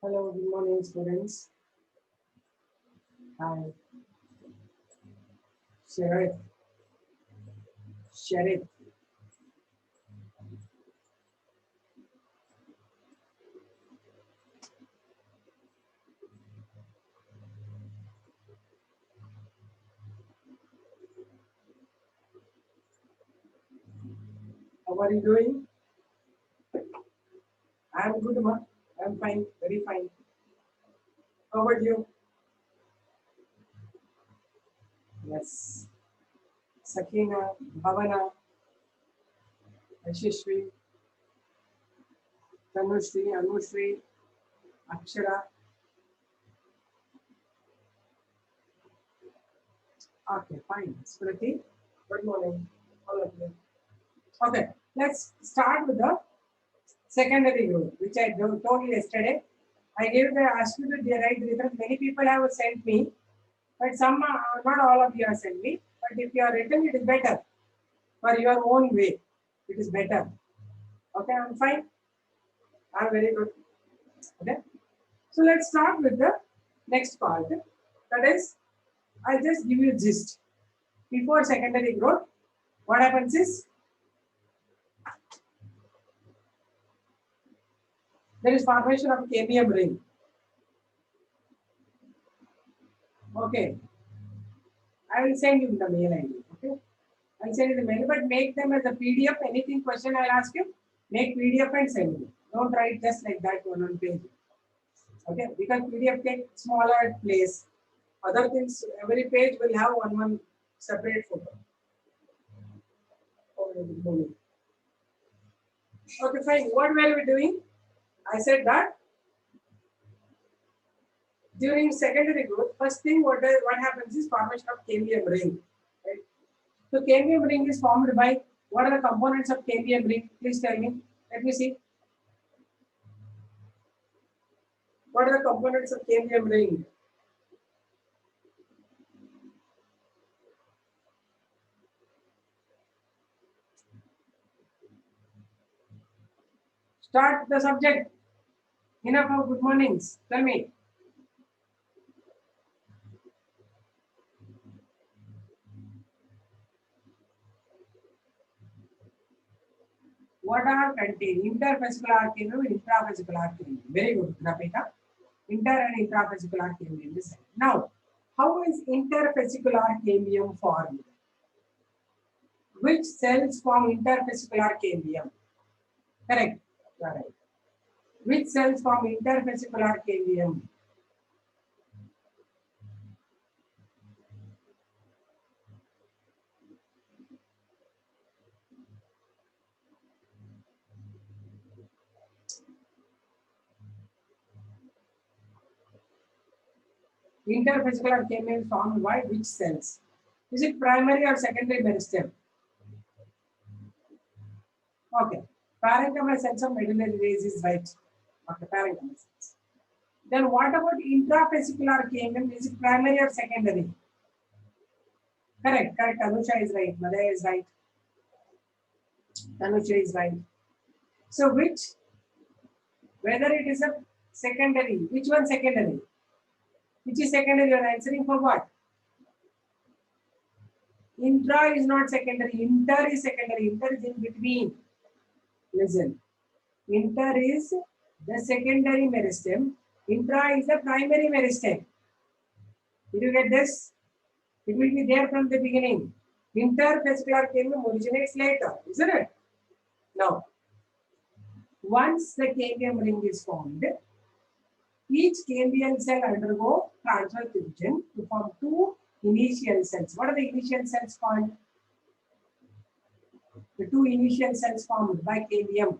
Hello, good morning, students. Hi, Sharif. Sharif. How are you doing? I'm good, ma. I'm fine, very fine. How about you? Yes. Sakina, Bhavana, Ashishri, Tanushri, Anushri, Akshara. Okay, fine. Smriti, good morning, all of you. Okay, let's start with the secondary growth, which I told you yesterday. I asked you to write the results. Many people have sent me, but some, not all of you have sent me. But if you are written, it is better for your own way. It is better. Okay, I'm fine. I'm very good. Okay. So let's start with the next part. That is, I'll just give you gist. Before secondary growth, what happens is there is formation of cambium ring. Okay. I will send you the mail ID. Okay. I'll send you the mail, but make them as a PDF. Anything question I'll ask you, make PDF and send me. Don't write just like that one page. Okay, because PDF takes smaller place. Other things, every page will have one separate photo. Okay, fine. What were we doing? I said that during secondary growth, first thing what happens is formation of cambium ring. Right? So cambium ring is formed by what are the components of cambium ring? Please tell me. Let me see. What are the components of cambium ring? Start the subject. Enough of good mornings. Tell me. What are contained? Intervesicular cambium, intravesicular cambium. Very good, Napika. Inter and intravesicular cambium is. Now, how is intervesicular cambium formed? Which cells form intervesicular cambium? Correct. Correct. Which cells form intervesicular cambium? Intervesicular cambium is formed by which cells? Is it primary or secondary meristem? Okay. Parenchymal cells of medullary rays is right. Okay, parenchymal cells. Then what about intravesicular cambium? Is it primary or secondary? Correct, correct. Anusha is right. Madhya is right. Anusha is right. So whether it is a secondary, which one secondary? Which is secondary? You are answering for what? Intra is not secondary. Inter is secondary. Inter is in between. Listen. Inter is the secondary meristem. Intra is the primary meristem. Did you get this? It will be there from the beginning. Intervesicular cambium originates later, isn't it? Now, once the cambium ring is formed, each cambium cell undergo transverse division to form two initial cells. What are the initial cells called? The two initial cells formed by cambium.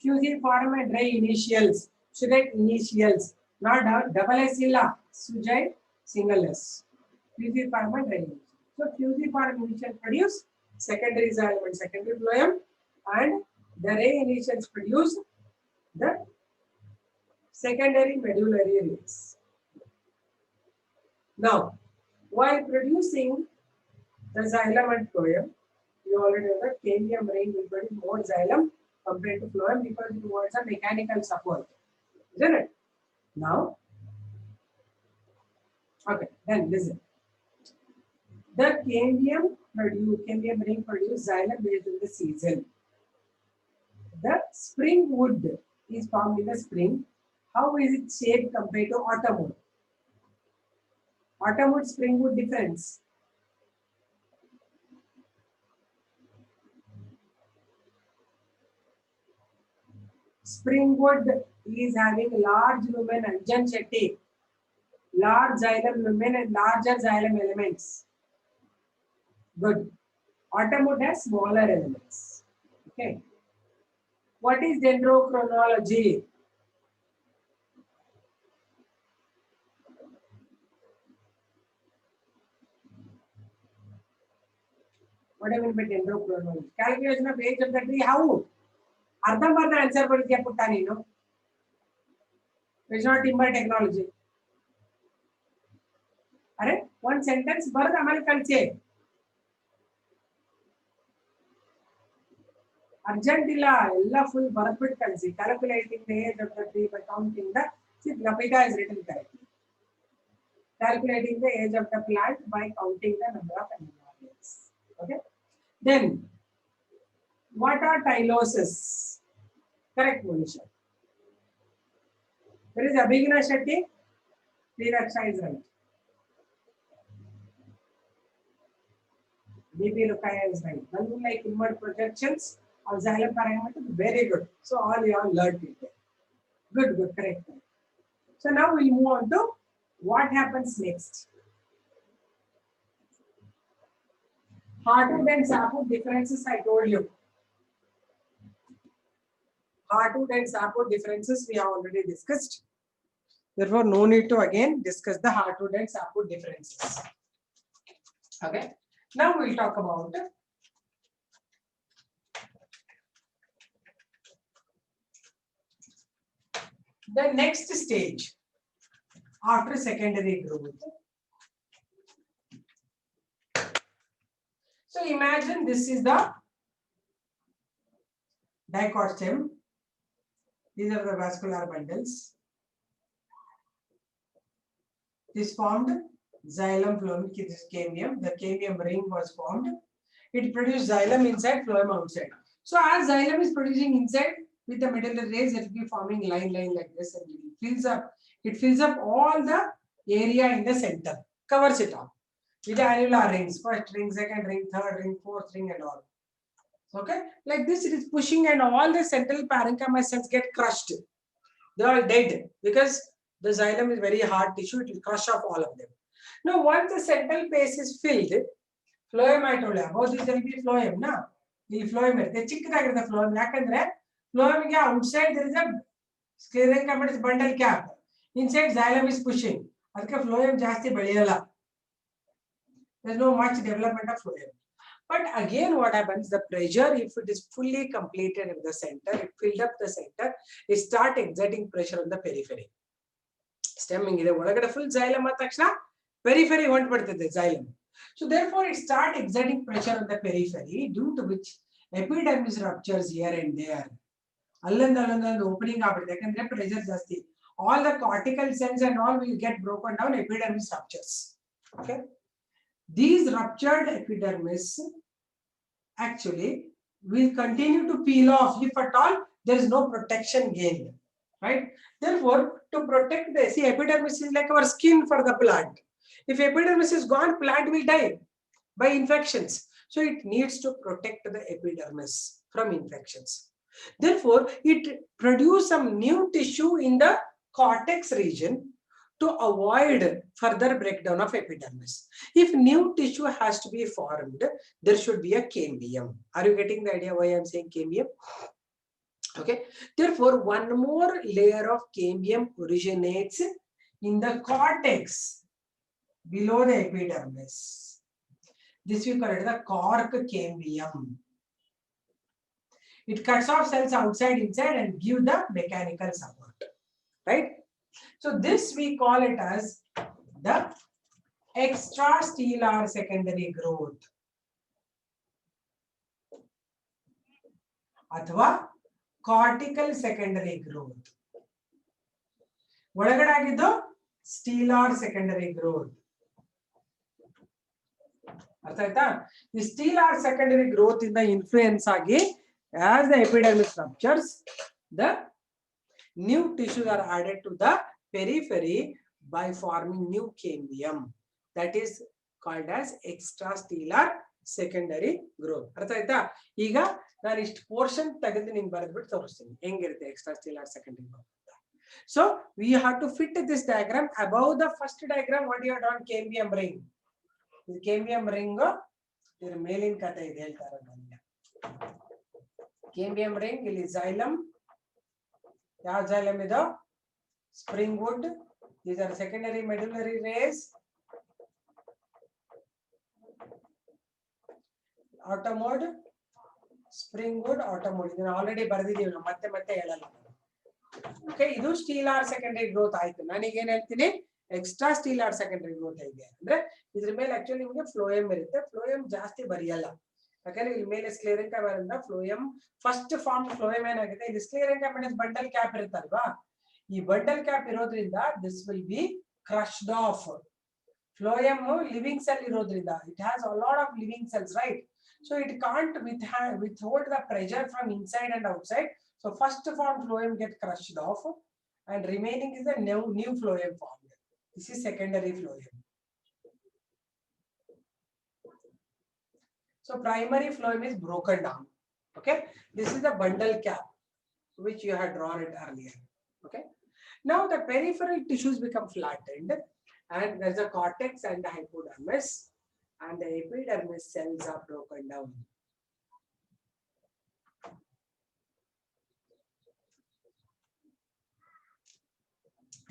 Fusiform and ray initials. Sujet initials. Not double S illa. Sujet single S. Fusiform and ray initials. So fusiform initials produce secondary element, secondary phloem, and the ray initials produce the secondary medullary rays. Now, while producing the xylem and phloem, You already know that cambium ring will produce more xylem compared to phloem because it provides a mechanical support, isn't it? Now, okay, then listen. The cambium ring produce xylem based on the season. The spring wood is formed in the spring. How is it shaped compared to autumn wood? Autumn wood, spring wood difference. Spring wood is having large lumen Anjan Shetty, large xylem lumen and larger xylem elements. Good. Autumn wood has smaller elements. Okay. What is dendrochronology? What do you mean by dendrochronology? Calculation of age of the tree. How? ಅರ್ಧಂಬರ್ಧ answer ಬರೀತೀಯ ಪುಟ್ಟ ನೀನು. It's not timber technology. ಅರೆ ಒಂದು sentence ಬರೆದು ಆಮೇಲೆ ಕಳಿಸಿ. Urgent ಇಲ್ಲ, ಎಲ್ಲ ಫುಲ್ ಬರೆದ್ಬಿಟ್ಟು ಕಳಿಸಿ. Calculating the age of the tree by counting the, see, Lapita is written correctly. Calculating the age of the plant by counting the number of animal years. Okay. Then, what are tyloses? Correct, Monisha. There is Abhigna Shetty. Sriraksha is right. BP Lukaya is right. One like inward projections of xylem parameter, very good. So all you all learned it there. Good, good, correct. So now we'll move on to what happens next. Hardwood and softwood differences I told you. Hardwood and softwood differences we have already discussed. Therefore, no need to again discuss the hardwood and softwood differences. Okay. Now we'll talk about the next stage after secondary growth. So imagine this is the dicot stem. These are the vascular bundles. This formed xylem, phloem, this cambium. The cambium ring was formed. It produced xylem inside, phloem outside. So as xylem is producing inside, with the medullary rays, it will be forming line like this, and it fills up. It fills up all the area in the center, covers it all with the annular rings. First ring, second ring, third ring, fourth ring, and all. Okay, like this, it is pushing, and all the central parenchyma cells get crushed. They are dead because the xylem is very hard tissue. It will crush off all of them. Now, once the central space is filled, phloem I told you about this will be phloem, na? The phloem is the chikkadagirutte phloem. Yakandre phloem ge outside there is a sclerenchyma bundle cap. Inside xylem is pushing. Adke phloem ಜಾಸ್ತಿ ಬೆಳೆಯಲ್ಲ. There is no much development of phloem. But again, what happens? The pressure, if it is fully completed in the center, it filled up the center, it start exerting pressure on the periphery. Stemming ಇದೆ ಒಳಗಡೆ full xylem ಆದ ತಕ್ಷಣ periphery ಹೊಂಟಬಿಡ್ತದೆ xylem. So therefore, it start exerting pressure on the periphery, due to which epidermis ruptures here and there. ಅಲ್ಲೊಂದು opening ಆಗ್ಬಿಡುತ್ತೆ ಯಾಕಂದ್ರೆ pressure ಜಾಸ್ತಿ. All the cortical cells and all will get broken down, epidermis ruptures. Okay. These ruptured epidermis actually will continue to peel off if at all there is no protection gained, right? Therefore, to protect the epidermis is like our skin for the plant. If epidermis is gone, plant will die by infections. So it needs to protect the epidermis from infections. Therefore, it produces some new tissue in the cortex region to avoid further breakdown of epidermis. If new tissue has to be formed, there should be a cambium. Are you getting the idea why I am saying cambium? Okay. Therefore, one more layer of cambium originates in the cortex below the epidermis. This we call it the cork cambium. It cuts off cells outside, inside, and give the mechanical support. Right? So this we call it as the extrastellar secondary growth. ಅಥವಾ cortical secondary growth. ಒಳಗಡೆ ಆಗಿದ್ದು ಸ್ಟೀಲಾರ್ secondary growth. ಅರ್ಥ ಆಯ್ತಾ? ಈ ಸ್ಟೀಲಾರ್ secondary growth ಇಂದ influence ಆಗಿ as the epidermis ruptures, the new tissues are added to the periphery by forming new cambium. That is called as extrastellar secondary growth. ಅರ್ಥ ಆಯ್ತಾ? ಈಗ ನಾನು ಇಷ್ಟು ಪೋರ್ಷನ್ ತೆಗೆದು ನಿಮ್ಗೆ ಬರೆದ್ಬಿಟ್ಟು ತೋರಿಸ್ತೀನಿ ಹೆಂಗಿರುತ್ತೆ extrastellar secondary growth. So we have to fit this diagram. Above the first diagram, what you have done? Cambium ring. This cambium ring ಇದರ ಮೇಲಿನ ಕಥೆ ಇದೆ ಹೇಳ್ತಾರೆ ನನಗೆ. Cambium ring ಇಲ್ಲಿ xylem. ಯಾವ xylem ಇದು? Spring wood. These are secondary medullary rays. Automode, spring wood, automode. ಇದನ್ನ ಆಲ್ರೆಡಿ ಬರೆದಿದ್ದೀವಿ ನಾವು, ಮತ್ತೆ ಮತ್ತೆ ಹೇಳಲ್ಲ. ಓಕೆ, ಇದು ಸ್ಟೀಲಾರ್ ಸೆಕೆಂಡರಿ ಗ್ರೋತ್ ಆಯ್ತು. ನಾನೀಗ ಏನ್ ಹೇಳ್ತೀನಿ, ಎಕ್ಸ್ಟ್ರಾ ಸ್ಟೀಲಾರ್ ಸೆಕೆಂಡರಿ ಗ್ರೋತ್ ಇದೆ ಅಂದ್ರೆ ಇದ್ರ ಮೇಲೆ ಆಕ್ಚುಲಿ ನಿಮಗೆ ಫ್ಲೋಯಮ್ ಇರುತ್ತೆ. ಫ್ಲೋಯಮ್ ಜಾಸ್ತಿ ಬರೆಯಲ್ಲ, ಯಾಕಂದ್ರೆ ಇಲ್ಲಿ ಮೇಲೆ ಸ್ಕ್ಲೇರೆಂಕಾ ಬರೋದ್ರಿಂದ ಫ್ಲೋಯಮ್ ಫಸ್ಟ್ ಫಾರ್ಮ್ ಫ್ಲೋಯಮ್ ಏನಾಗುತ್ತೆ, ಇದು ಸ್ಕ್ಲೇರೆಂಕಾ ಮೀನ್ಸ್ ಬಂಡಲ್ ಕ್ಯಾಪ್ ಇರುತ್ತಲ್ವಾ, ಈ ಬಂಡಲ್ ಕ್ಯಾಪ್ ಇರೋದ್ರಿಂದ this will be crushed off. Phloem living cell ಇರೋದ್ರಿಂದ it has a lot of living cells, right? So it can't withhold the pressure from inside and outside. So first form phloem get crushed off, and remaining is the new phloem formed. This is secondary phloem. So primary phloem is broken down. Okay, this is the bundle cap which you had drawn it earlier. Okay, now the peripheral tissues become flattened, and there's a cortex and the hypodermis, and the epidermis cells are broken down.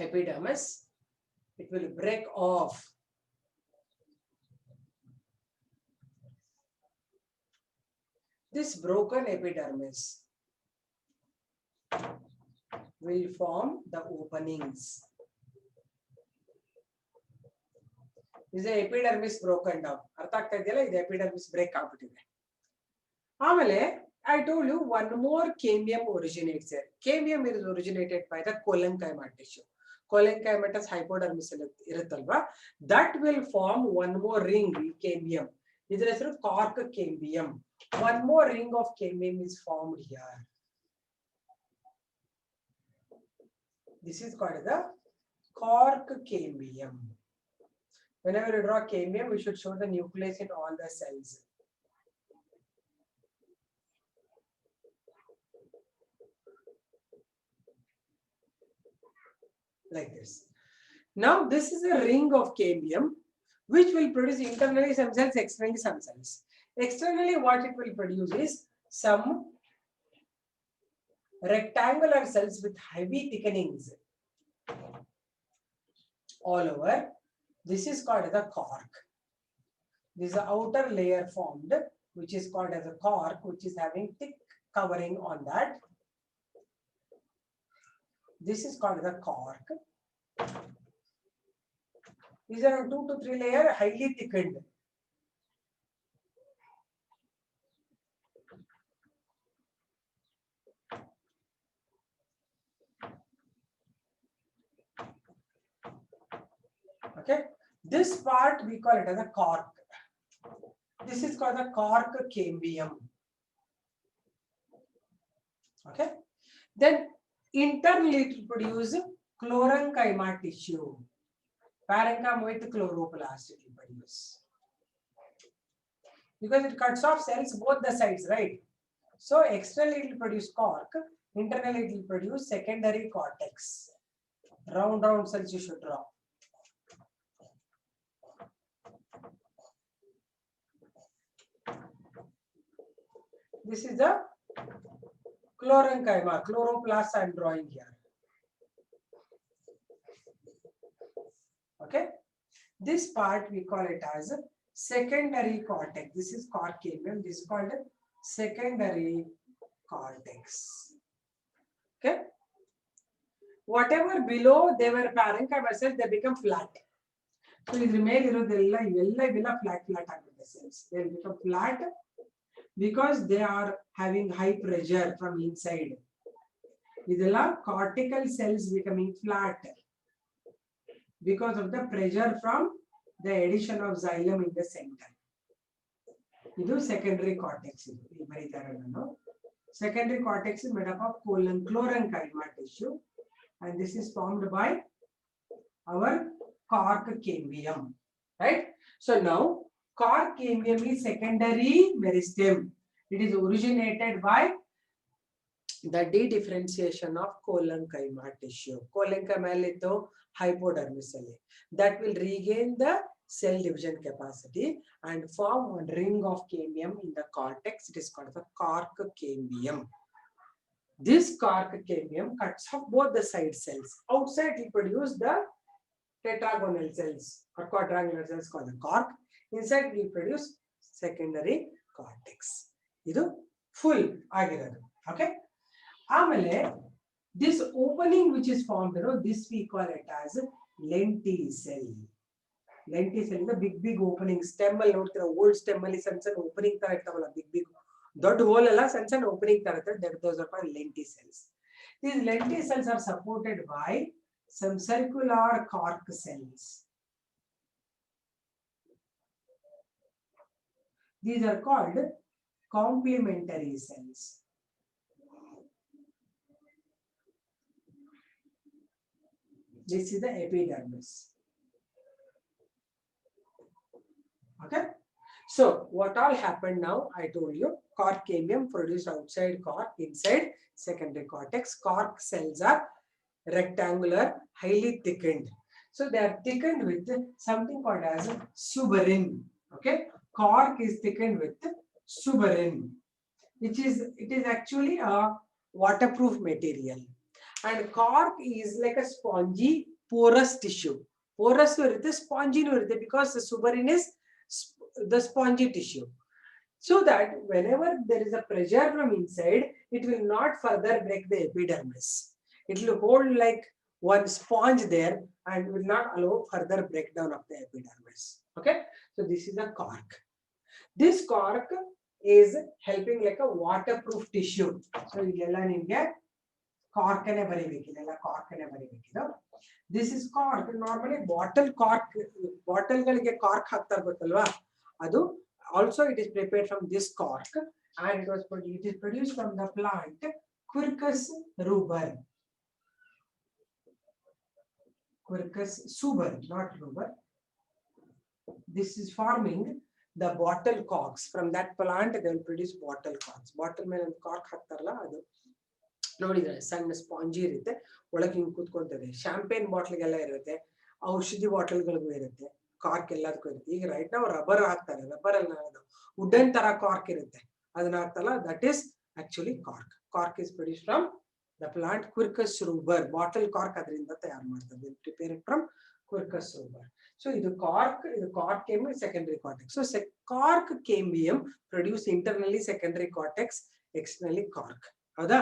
Epidermis, it will break off. This broken epidermis will form the openings. Is the epidermis broken down? ಅರ್ಥ ಆಗ್ತಾ ಇದೆಯಲ್ಲ, ಇದು epidermis break ಆಗ್ಬಿಟ್ಟಿದೆ. ಆಮೇಲೆ I told you one more cambium originates here. Cambium is originated by the collenchyma tissue. Collenchyma is hypodermis ಇರುತ್ತಲ್ವಾ, that will form one more ring, cambium. ಇದರ ಹೆಸರು cork cambium. One more ring of cambium is formed here. This is called the cork cambium. Whenever you draw cambium, we should show the nucleus in all the cells. Like this. Now this is a ring of cambium which will produce internally some cells, externally some cells. Externally what it will produce is some rectangular cells with heavy thickenings all over. This is called as a cork. This is the outer layer formed, which is called as a cork, which is having thick covering on that. This is called as a cork. These are 2 to 3 layer, highly thickened. Okay, this part we call it as a cork. This is called the cork cambium. Okay, then internally it will produce chlorenchyma tissue. Parenchyma with chloroplast it will produce, because it cuts off cells both the sides, right? So externally it will produce cork, internally it will produce secondary cortex. Round cells you should draw. This is the chlorenchyma, chloroplast I am drawing here. Okay, this part we call it as secondary cortex. This is cork cambium. This is called secondary cortex. Okay, whatever below they were parenchyma cells, they become flat. So ಇದ್ರ ಮೇಲೆ ಇರೋದೆಲ್ಲ ಇವೆಲ್ಲ flat ಆಗುತ್ತೆ cells. They will become flat. because they are having high pressure from inside. Idella cortical cells becoming flat because of the pressure from the addition of xylem in the center. This is secondary cortex. Secondary cortex is made up of chlorenchyma tissue, and this is formed by our cork cambium, right? So now cork cambium is secondary meristem. It is originated by the dedifferentiation of chlorenchyma tissue. Chlorenchyma is the hypodermis. That will regain the cell division capacity and form one ring of cambium in the cortex. It is called the cork cambium. This cork cambium cuts off both the side cells. Outside it produces the tetragonal cells or quadrangular cells called the cork. Inside we produce secondary cortex. This is full agiradu. Okay. This opening which is formed, this we call it as lenticell. Lenticell is a big opening. Stem old stem is an opening big dot hole an opening those are called lenticels. These lenticels are supported by some circular cork cells. These are called complementary cells. This is the epidermis. Okay. So what all happened now? I told you cork cambium produced outside cork, inside secondary cortex. Cork cells are rectangular, highly thickened. So they are thickened with something called as suberin. Okay. Cork is thickened with suberin, it is actually a waterproof material. And cork is like a spongy, porous tissue. Porous is spongy because the suberin is the spongy tissue. So that whenever there is a pressure from inside, it will not further break the epidermis. It will hold like one sponge there and will not allow further breakdown of the epidermis. Okay, so this is a cork. This cork is helping like a waterproof tissue. So cork this is cork. Normally bottle cork, bottle cork also it is prepared from this cork, and it is produced from the plant Quercus rubor. Quercus suber, not rubor. This is forming the bottle corks. From that plant they will produce bottle corks. Bottle mele cork haktarla adu ನೋಡಿದ್ರೆ ಸಣ್ಣ spongy ಇರುತ್ತೆ, ಒಳಗೆ ಹಿಂಗೆ ಕೂತ್ಕೊಂತದೆ. Champagne ಬಾಟ್ಲಿಗೆಲ್ಲ ಇರುತ್ತೆ, ಔಷಧಿ ಬಾಟಲ್ಗಳಿಗೂ ಇರುತ್ತೆ, cork ಎಲ್ಲದಕ್ಕೂ ಇರುತ್ತೆ. ಈಗ ರೈಟ್ ನಾವು ರಬ್ಬರ್ ಹಾಕ್ತಾರೆ, ರಬ್ಬರ್ ಅಲ್ಲಿ ವುಡನ್ ತರ ಕಾರ್ಕ್ ಇರುತ್ತೆ, ಅದನ್ನ ಹಾಕ್ತಲ್ಲ, that is actually cork. Cork is produce from the plant Quercus ruber. Bottle cork ಅದರಿಂದ ತಯಾರು ಮಾಡ್ತಾರೆ, prepare it from Quercus ruber. So ಇದು cork cambium secondary cortex. So cork cambium produce internally secondary cortex, externally cork. ಹೌದಾ?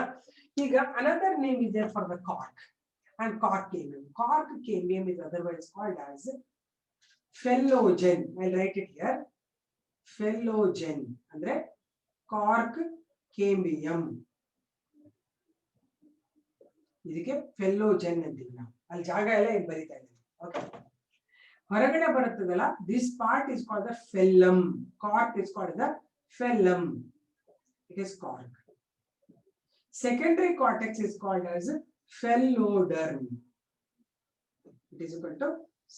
ಈಗ another name is there for the cork and cork cambium. Cork cambium is otherwise called as phellogen. I'll write it here. Phellogen andre cork cambium. ಇದಕ್ಕೆ phellogen ಅಂತೀವಿ ನಾವು. ಅಲ್ಲಿ ಜಾಗ ಎಲ್ಲ ಇಲ್ಲಿ ಬರಿತಾ ಇದ್ದೀನಿ. ಓಕೆ, ಹೊರಗಡೆ ಬರುತ್ತದಲ್ಲ, this part is called the phellum. Cork is called the phellum. It is cork. Secondary cortex is called as phelloderm. It is equal to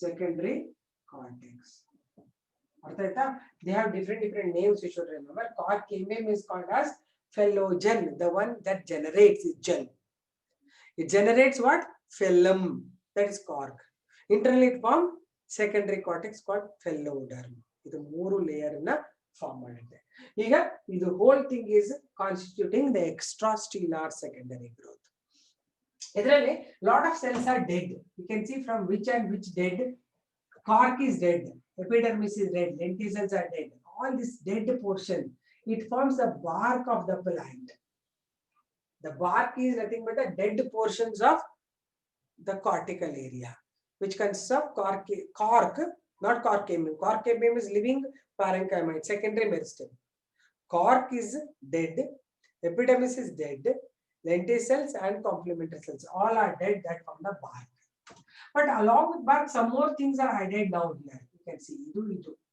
secondary cortex. They have different names you should remember. Cork cambium is called as phellogen, the one that generates is gel. It generates what? Phellum, that is cork. Internally it forms secondary cortex called phelloderm. This is 3 layer na form ಮಾಡುತ್ತೆ. ಈಗ ಇದು whole thing is constituting the extrastellar secondary growth. ಇದರಲ್ಲಿ lot of cells are dead. You can see from which and which dead. Cork is dead, epidermis is dead, lenticels are dead. All this dead portion, it forms the bark of the plant. The bark is nothing but the dead portions of the cortical area, which consists of cork, not cork cambium. Cork cambium is living parenchyma, secondary meristem. cork is dead, epidermis is dead, lenticels and complementary cells all are dead that form the bark. But along with bark, some more things are added now here. You can see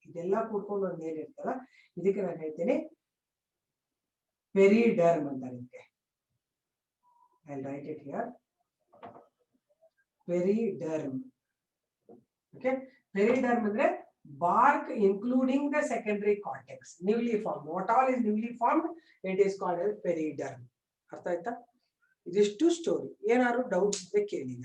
ಇದೆಲ್ಲ ಕೂಡ್ಕೊಂಡು ಒಂದು ಏನಿರ್ತಲ್ಲ ಇದಕ್ಕೆ ನಾನು ಹೇಳ್ತೇನೆ ಪೆರಿಡರ್ಮ್ ಅಂತ ಇದಕ್ಕೆ. I'll write it here. Periderm. Okay, periderm ಅಂದ್ರೆ bark including the secondary cortex, newly formed. What all is newly formed, it is called as periderm. ಅರ್ಥ ಆಯ್ತಾ? ಇದಿಷ್ಟು ಸ್ಟೋರಿ. ಏನಾದ್ರು ಡೌಟ್ಸ್ ಇದ್ರೆ ಕೇಳಿ.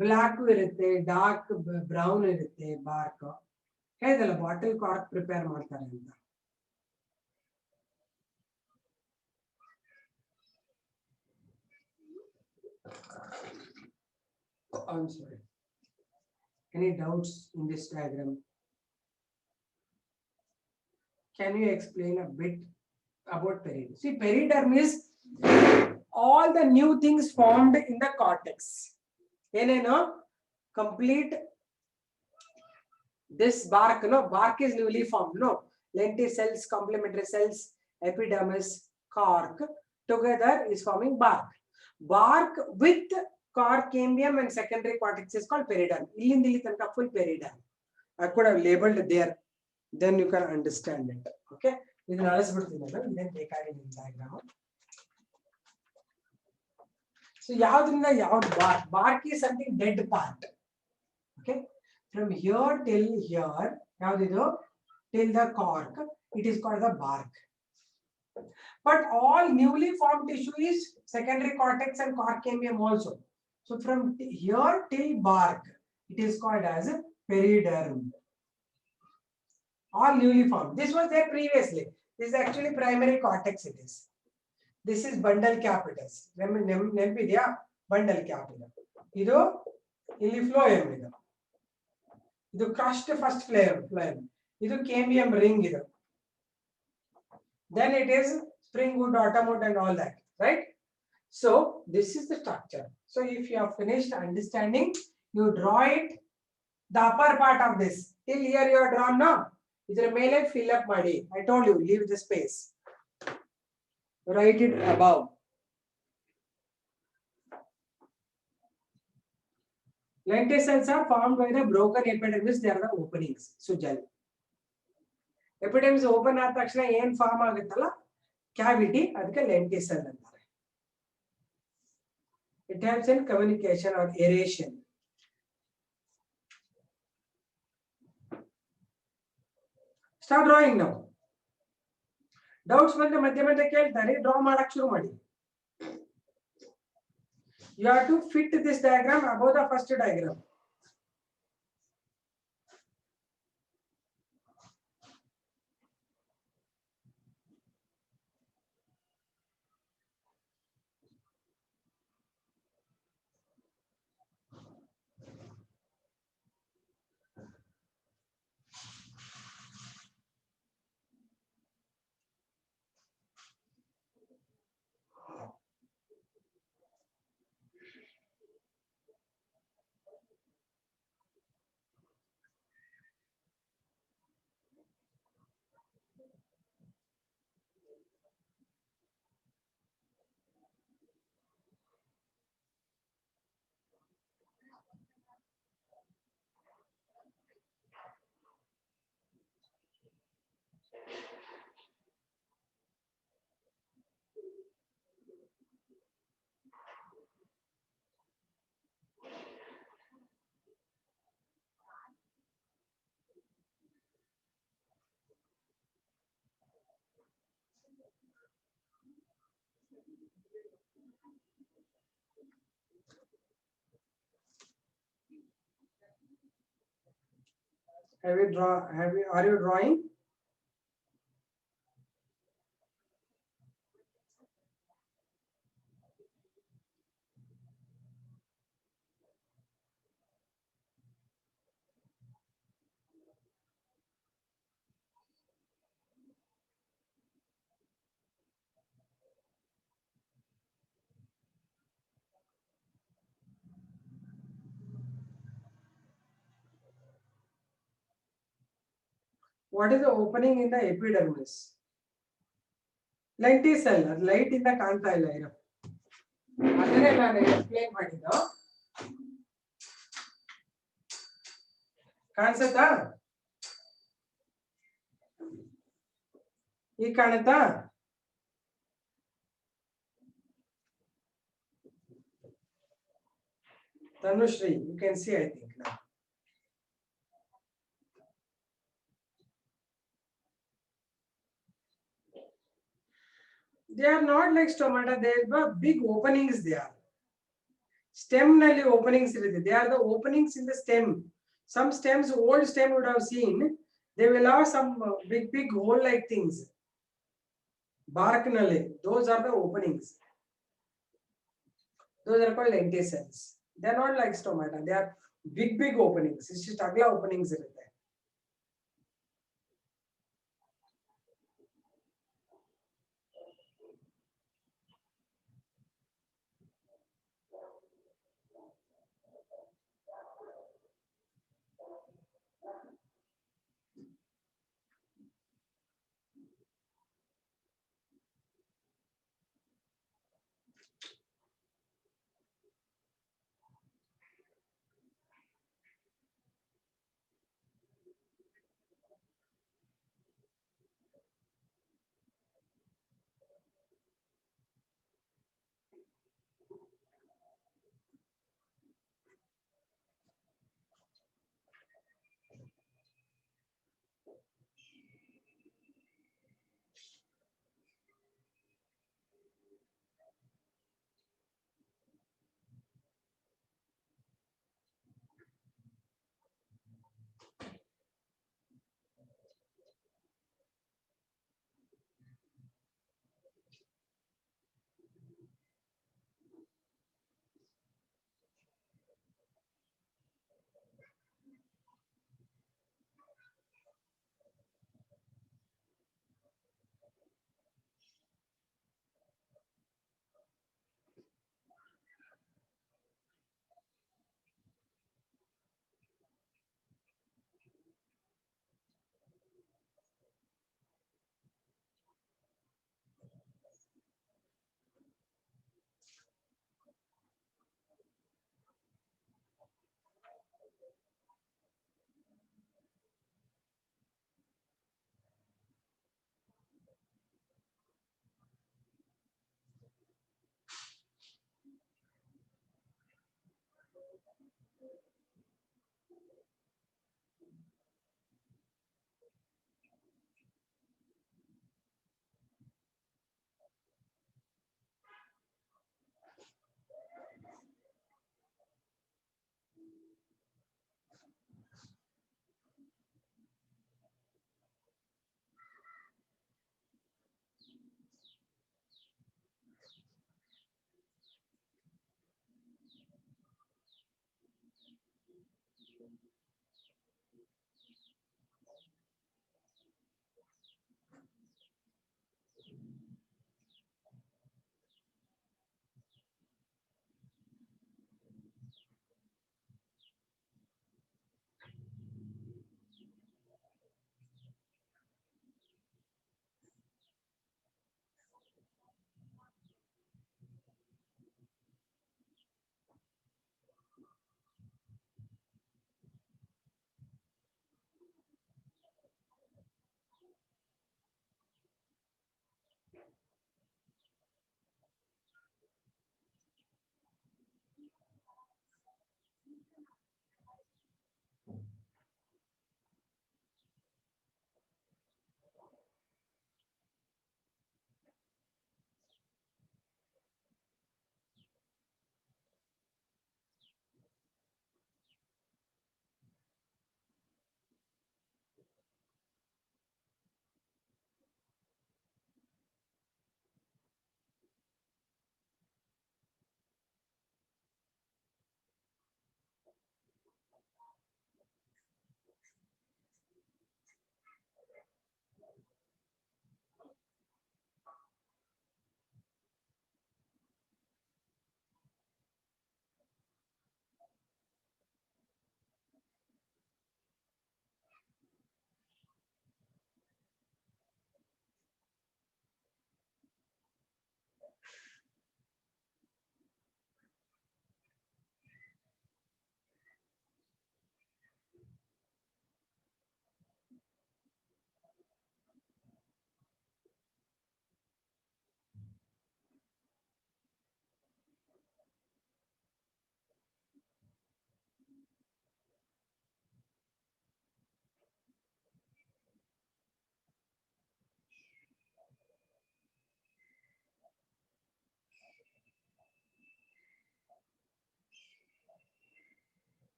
ಬ್ಲಾಕ್ ಇರುತ್ತೆ, ಡಾರ್ಕ್ ಬ್ರೌನ್ ಇರುತ್ತೆ ಬಾರ್ಕ್. ಹೇಳಿದಲ್ಲ ಬಾಟಲ್ ಕಾರ್ಕ್ ಪ್ರಿಪೇರ್ ಮಾಡ್ತಾರೆ ಅಂತ. I'm sorry. Any doubts in this diagram? Can you explain a bit about periderm? See, periderm is all the new things formed in the cortex. Complete this bark, bark is newly formed, lenticels, complementary cells, epidermis, cork together is forming bark. Bark with cork, cambium and secondary cortex is called periderm. Illindi tanka full periderm. I could have labeled there, then you can understand it. Okay, this is then take in diagram. So bark is something dead part. Okay, from here till here, till the cork, it is called the bark. But all newly formed tissue is secondary cortex and cork cambium also. So from here till bark, it is called as periderm. All newly formed. This was there previously. This is actually primary cortex. It is. This is bundle capitis. Nempidiya bundle capitis. Idu illi phloem idu. Idu crushed first phloem. Idu cambium ring idu. Then it is springwood, autumnwood and all that, right? So this is the structure. So if you have finished understanding, you draw it, the upper part of this. Till here you are drawn now. Idra mele fill up madi. I told you, leave the space. Write it above. Lenticels are formed by the broken epidermis. There are the openings. Sujal. Epidermis open ಆದ ತಕ್ಷಣ ಏನು form ಆಗುತ್ತಲ್ಲ cavity, ಅದಕ್ಕೆ ಲೆಂಟಿಸೆಲ್ ಅಂತಾರೆ. It helps in communication or aeration. Start drawing now. Doubts ಬಂದ್ರೆ ಮಧ್ಯ ಮಧ್ಯ ಕೇಳ್ತಾರೆ, ಡ್ರಾ ಮಾಡಕ್ಕೆ ಶುರು ಮಾಡಿ. You have to fit this diagram above the first diagram. Are you drawing? What is the opening in the epidermis? Lenticell, light in the ಕಾಣ್ತಾ ಇಲ್ಲ ಇರೋ ಅದನ್ನೇ ನಾನು ಎಕ್ಸ್ಪ್ಲೇನ್ ಮಾಡಿದ್ದು ಕಾಣಿಸುತ್ತಾ ಈಗ ಕಾಣುತ್ತಾ Tanushree, you can see, I think now. They are not like stomata, there are big openings there. Stem nalli openings irutte. They are the openings in the stem. Some stems, old stem would have seen, they will have some big hole like things. Bark nalli, those are the openings. Those are called lenticels. They are not like stomata, they are big openings. Istu agla openings irutte.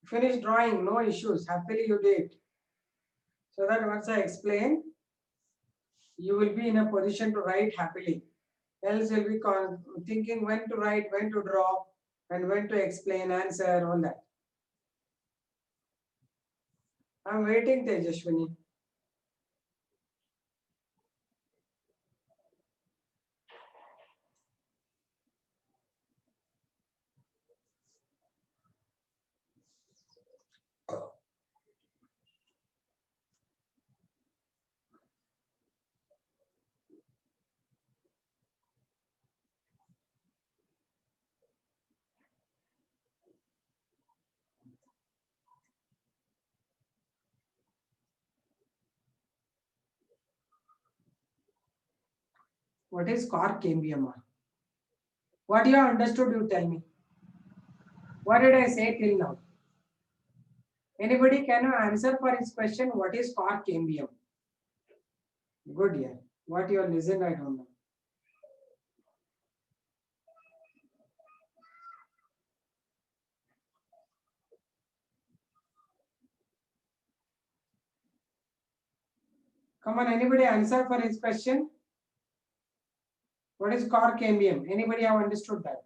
Finish drawing, no issues. Happily you did. So that once I explain, you will be in a position to write happily. Else you'll be thinking when to write, when to draw, and when to explain, answer, all that. I'm waiting, Tejashwini. What is Cork cambium? What you have understood, you tell me. What did I say till now? Anybody can answer for his question, what is Cork cambium? Good, yeah. What you have listened, I don't know. Come on, anybody answer for his question? What is Cork cambium? Anybody have understood that?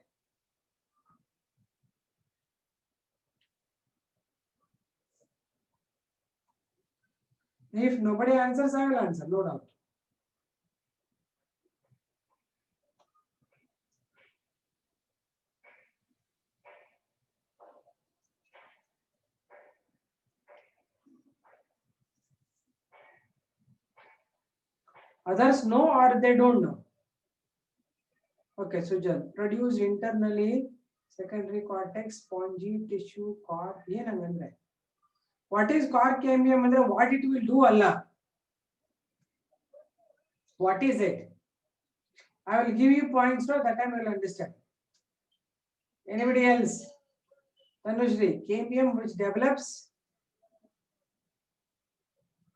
If nobody answers, I will answer, no doubt. Others know or they don't know? Okay, Sujal, produce internally secondary cortex, spongy tissue, cork. What is cork cambium? What it will do, Allah? What is it? I will give you points so that time you will understand. Anybody else? Tanushri, cambium which develops?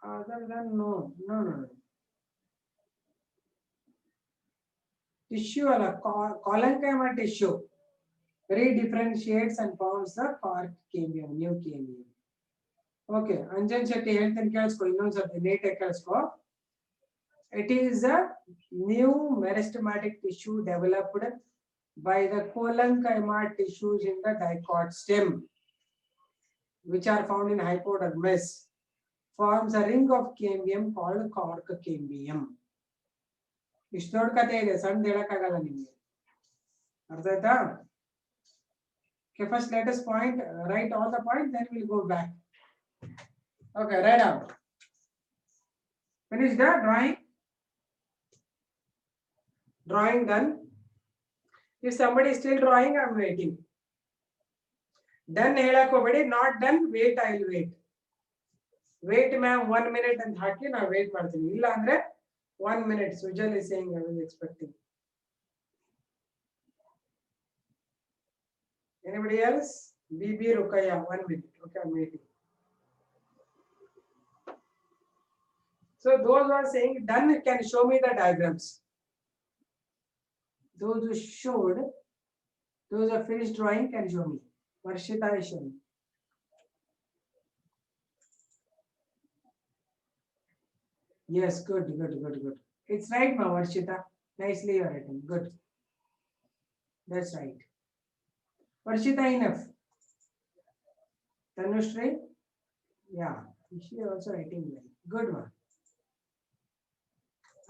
Other than no. Tissue, colloquial tissue redifferentiates and forms the cork cambium, new cambium. Okay, Anjan Shetty, health and care, it is a new meristematic tissue developed by the colloquial tissues in the dicot stem, which are found in hypodermis, forms a ring of cambium called cork cambium. ಇಷ್ಟು ದೊಡ್ಡ ಕಥೆ ಇದೆ, ಸಣ್ಣ ಹೇಳಕ್ಕಾಗಲ್ಲ ನಿಮಗೆ. ಅರ್ಥ ಆಯ್ತಾ? Okay, first let us write all the points, then we'll go back. Okay, write out. Finish the drawing. Drawing done. If somebody is still drawing, I'm waiting. Done ಹೇಳಕ್ ಹೋಗಬೇಡಿ, not done, wait, I'll wait. Wait ma'am, 1 minute ಅಂತ ಹಾಕಿ ನಾನು wait ಮಾಡ್ತೀನಿ. ಇಲ್ಲ ಅಂದ್ರೆ 1 minute. Sujal is saying I was expecting. Anybody else? BB Rukaya, 1 minute. Okay, I'm waiting. So those who are saying done can show me the diagrams. Those who showed, those who are finished drawing can show me. Varshita is showing. Yes, good. It's right now, Varshita. Nicely you are writing. Good. That's right. Varshita, enough. Tanushri? Yeah, she is also writing well. Good one.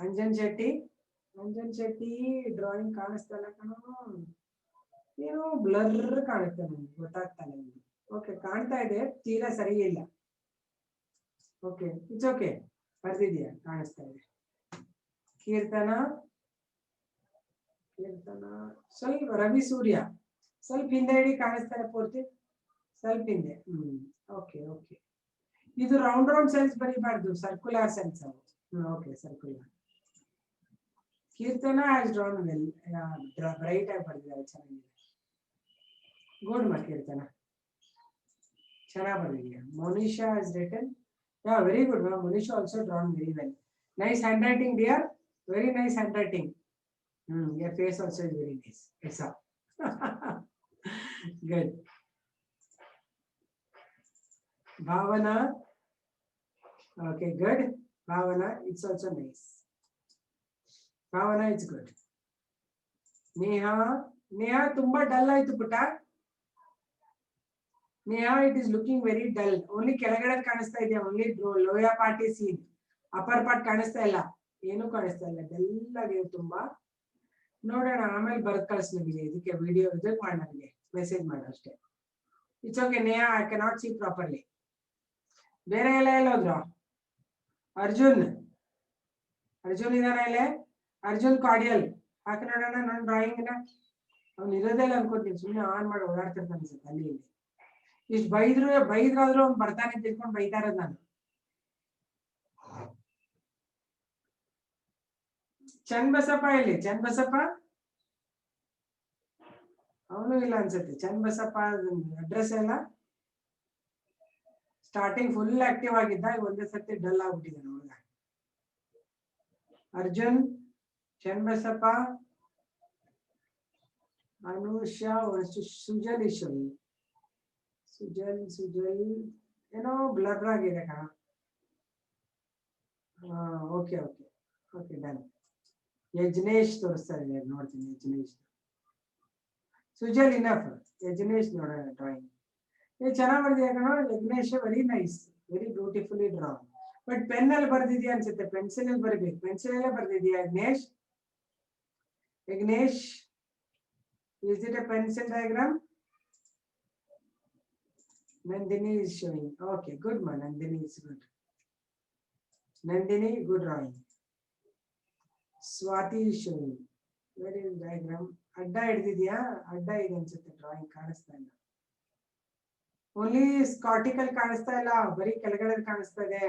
Anjan Shetty, drawing ಕಾಣಿಸ್ತಲ್ಲ ಕಣೋ. ಏನೋ blur ಕಾಣುತ್ತೆ ನನಗೆ, ಗೊತ್ತಾಗ್ತಾನೆ. Okay, ಕಾಣ್ತಾ ಇದೆ, ತೀರಾ ಸರಿ ಇಲ್ಲ. Okay, it's okay, ಬರ್ದಿದ್ಯಾ, ಕಾಣಿಸ್ತಾ ಇದೆ. ಕೀರ್ತನ ಸ್ವಲ್ಪ ರವಿ ಸೂರ್ಯ ಸ್ವಲ್ಪ ಹಿಂದೆ ಇಡಿ, ಕಾಣಿಸ್ತಾರೆ ಪೂರ್ತಿ, ಸ್ವಲ್ಪ ಹಿಂದೆ. ಓಕೆ. ಇದು ರೌಂಡ್ ಸೆಲ್ಸ್ ಬರೀಬಾರ್ದು, circular cells. Okay, circular. Kirtana has drawn well. Bright ಆಗಿ ಬರ್ದಿದ್ದಾರೆ ಚೆನ್ನಾಗಿದೆ. Good ma Kirtana. ಚೆನ್ನಾಗಿ ಬರ್ದಿದ್ದೀಯ. Monisha has written. Yeah, very good. Monisha also drawn very well. Nice handwriting, dear. Very nice handwriting. Your face also is very nice. It's up. Good. Bhavana. Okay, good. Bhavana, it's also nice. Bhavana, it's good. Neha, Neha, tumba dull aitu putta. Neha, it is looking very dull. Only ಕೆಳಗಡೆ ಕಾಣಿಸ್ತಾ ಇದೆಯಾ? Only lower part is seen. Upper part ಕಾಣಿಸ್ತಾ ಇಲ್ಲ. ಏನು ಕಾಣಿಸ್ತಾ ಇಲ್ಲ. Dull ಆಗಿದೆ ತುಂಬಾ. ನೋಡೋಣ ಆಮೇಲೆ ಬರ್ದ್ ಕಳ್ಸಿ ನಿಮಗೆ ಇದಕ್ಕೆ ವಿಡಿಯೋ ಇದಕ್ಕೆ ಮಾಡಿ ನನಗೆ ಮೆಸೇಜ್ ಮಾಡು ಅಷ್ಟೇ. It's okay Neha, I cannot C properly. ಬೇರೆ ಎಲ್ಲ ಹೋದ್ರು? ಅರ್ಜುನ್ ಇದಾನ ಇಲ್ಲೇ? ಅರ್ಜುನ್ ಕಾರ್ಡಿಯಲ್ ಹಾಕಿ ನೋಡೋಣ ನನ್ನ ಡ್ರಾಯಿಂಗ್ ನ. ಅವ್ನು ಇರೋದೇ ಇಲ್ಲ ಅನ್ಕೋತೀನಿ, ಸುಮ್ಮನೆ ಆನ್ ಮಾಡಿ ಓಡಾಡ್ತಿರ್ತಾನೆ ಅನ್ಸುತ್ತೆ ಅಲ್ಲಿ ಇಲ್ಲಿ. ಇಷ್ಟು ಬೈದ್ರಾದ್ರೂ ಅವ್ನು ಬರ್ತಾನೆ ತಿಳ್ಕೊಂಡು ಬೈತಾ ಇರೋದು ನಾನು. ಚನ್ನಬಸಪ್ಪ ಇಲ್ಲಿ? ಚನ್ನಬಸಪ್ಪ ಅವನು ಇಲ್ಲ ಅನ್ಸುತ್ತೆ. ಚನ್ನಬಸಪ್ಪ ಅಡ್ರೆಸ್ ಎಲ್ಲ ಸ್ಟಾರ್ಟಿಂಗ್ ಫುಲ್ ಆಕ್ಟಿವ್ ಆಗಿದ್ದ, ಒಂದೇ ಸರ್ತಿ ಡಲ್ ಆಗ್ಬಿಟ್ಟಿದ್ದಾನೆ ಹುಡುಗ. ಅರ್ಜುನ್, ಚನ್ನಬಸಪ್ಪ, ಅನುಷಾ, ಸುಜಲ್ ಈಶ್ವರಿ. ಸುಜಲ್ ಏನೋ ಬ್ಲರ್ ಆಗಿದೆ ಕಣ. Okay okay okay done. Yajnesh ತೋರಿಸ್ತಾ ಇದೆ, ನೋಡ್ತೀನಿ ಯಜ್ನೇಶ್. ಸುಜಲ್ ಇನಫ್. ಯಜ್ನೇಶ್ ನೋಡೋಣ ಡ್ರಾಯಿಂಗ್. ಚೆನ್ನಾಗಿ ಬರ್ದಿದೆ ಕಣ Yajnesh. Very nice, very beautifully draw. But pen ಅಲ್ಲಿ ಬರ್ದಿದ್ಯಾ ಅನ್ಸುತ್ತೆ, ಪೆನ್ಸಿಲ್ ಅಲ್ಲಿ ಬರ್ಬೇಕು. ಪೆನ್ಸಿಲ್ ಅಲ್ಲೇ ಬರ್ದಿದ್ಯಾ ಯಜ್ನೇಶ್? ಯಜ್ನೇಶ್, is it a pencil diagram? Nandini is showing. Okay, good man. Nandini is good. Nandini, good drawing. Swati is showing. Where is diagram? Adda ಹಿಡಿದಿದ್ಯಾ? ಅಡ್ಡ ಇದೆ ಅನ್ಸುತ್ತೆ drawing, ಕಾಣಿಸ್ತಾ ಇಲ್ಲ. ಓನ್ಲಿ ಸ್ಕಾಟಿಕಲ್ ಕಾಣಿಸ್ತಾ ಇಲ್ಲ, ಬರೀ ಕೆಳಗಡೆ ಕಾಣಿಸ್ತಾ ಇದೆ.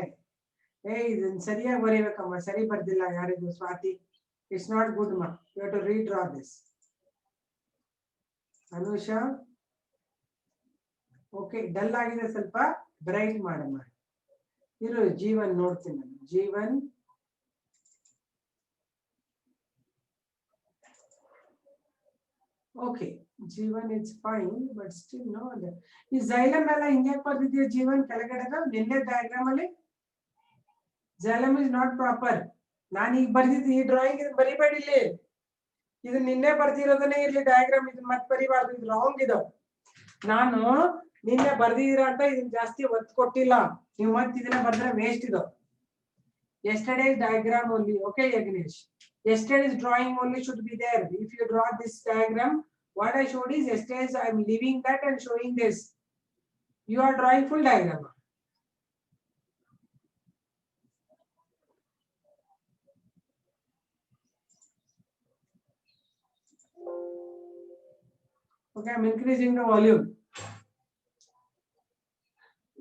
ಇದನ್ನ ಸರಿಯಾಗಿ ಬರೀಬೇಕಮ್ಮ, ಸರಿ ಬರ್ದಿಲ್ಲ ಯಾರಿಗೂ. ಸ್ವಾತಿ, ಇಟ್ಸ್ ನಾಟ್ ಗುಡ್ ಮಾ, you have to redraw this. Anusha, okay dull ಆಗಿದೆ ಸ್ವಲ್ಪ, ಬ್ರೈಟ್ ಮಾಡಮ್ಮ. ಇರು ಜೀವನ್ ನೋಡ್ತೀನಿ ನಾನು. Jeevan, okay Jeevan it's fine, but still no. ಈ ಝೈಲಮ್ ಎಲ್ಲ ಹಿಂಗೆ ಬರ್ದಿದ್ಯಾ ಜೀವನ್ ಕೆಳಗಡೆ? ನಿನ್ನೆ ಡಯಾಗ್ರಾಮ್ ಅಲ್ಲಿ ಝೈಲಮ್ ಇಸ್ ನಾಟ್ ಪ್ರಾಪರ್. ನಾನು ಈಗ ಬರ್ದಿದ್ದು ಈ ಡ್ರಾಯಿಂಗ್, ಇದನ್ನ ಬರಿಬೇಡಿ ಇಲ್ಲಿ. ಇದು ನಿನ್ನೆ ಬರ್ದಿರೋದನ್ನೇ ಇರ್ಲಿ ಡಯಾಗ್ರಾಮ್, ಇದನ್ನ ಮತ್ತೆ ಬರಿಬಾರ್ದು, ಇದು ರಾಂಗ್ ಇದು. ನಾನು ನಿನ್ನೆ ಬರ್ದಿದ್ದೀರ ಅಂತ ಇದನ್ನ ಜಾಸ್ತಿ ಒತ್ತು ಕೊಟ್ಟಿಲ್ಲ. ನೀವು ಮತ್ತೆ ಇದನ್ನ ಬರ್ದ್ರೆ ವೇಸ್ಟ್ ಇದು. Yesterday's diagram only. Okay, Yagnesh. Yesterday's drawing only should be there. If you draw this diagram, what I showed is yesterday's. I am leaving that and showing this. You are drawing full diagram. Okay, I'm increasing the volume.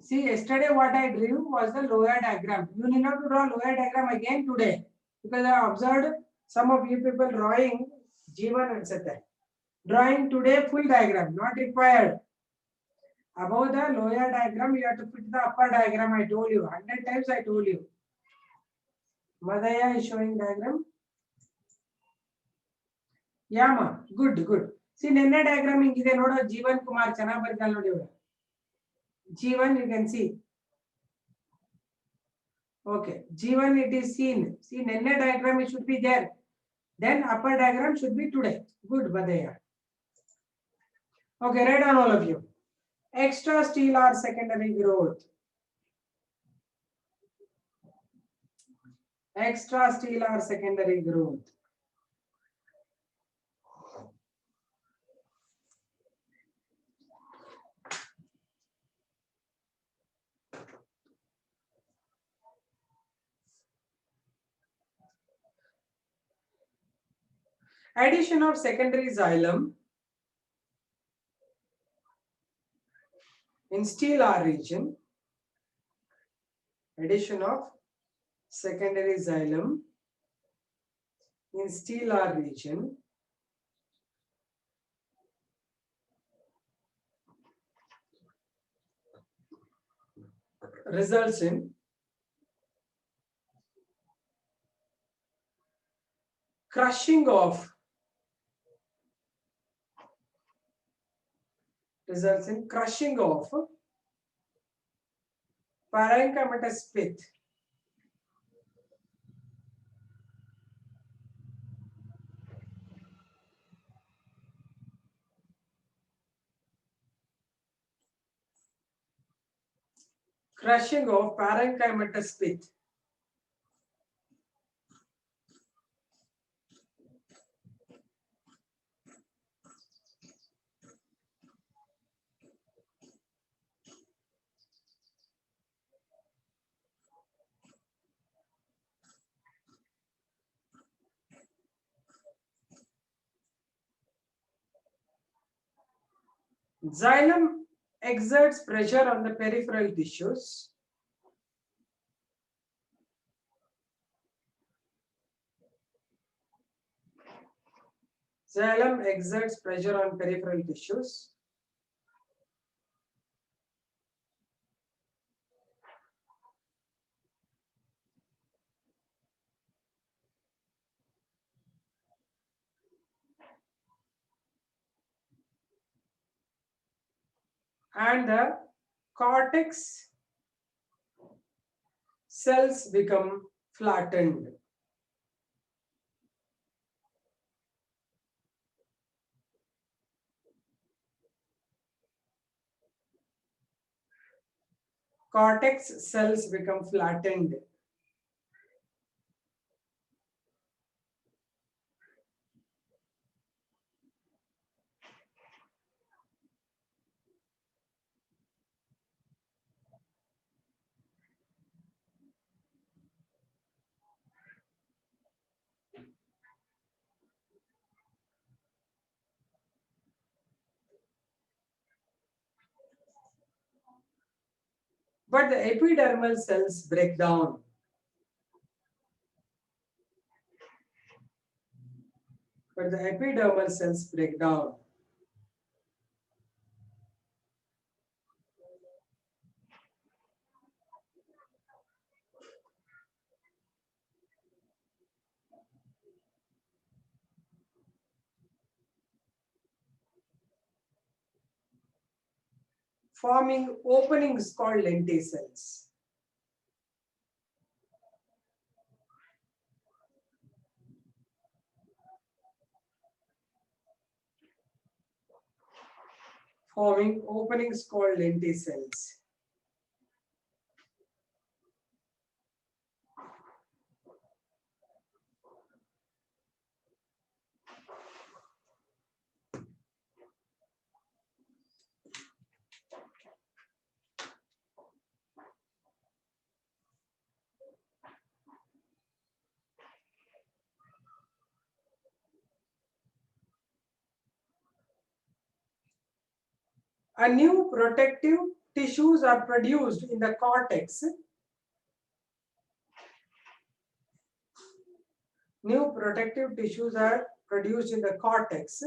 See, yesterday what I drew was the lower diagram. You need not to draw lower diagram again today, because I observed some of you people drawing G1 and etc. Drawing today full diagram, not required. Above the lower diagram, you have to fit the upper diagram. I told you 100 times. I told you. Madaya is showing diagram. Yama, good, good. See, nenne diagram ingide nodo. Jeevan Kumar chana bardal nodi avru. G1 you can see. Okay, G1 it is seen. See, nenne diagram it should be there. Then upper diagram should be today. Good, Badaya. Okay, read on all of you. Extrastellar secondary growth. Extrastellar secondary growth. Addition of secondary xylem in stellar region. Addition of secondary xylem in stellar region results in crushing of parenchymatous pith Xylem exerts pressure on the peripheral tissues. Xylem exerts pressure on peripheral tissues. And the cortex cells become flattened. Cortex cells become flattened. But the epidermal cells break down. Forming openings called lenticels. Forming openings called lenticels. A new protective tissues are produced in the cortex. New protective tissues are produced in the cortex.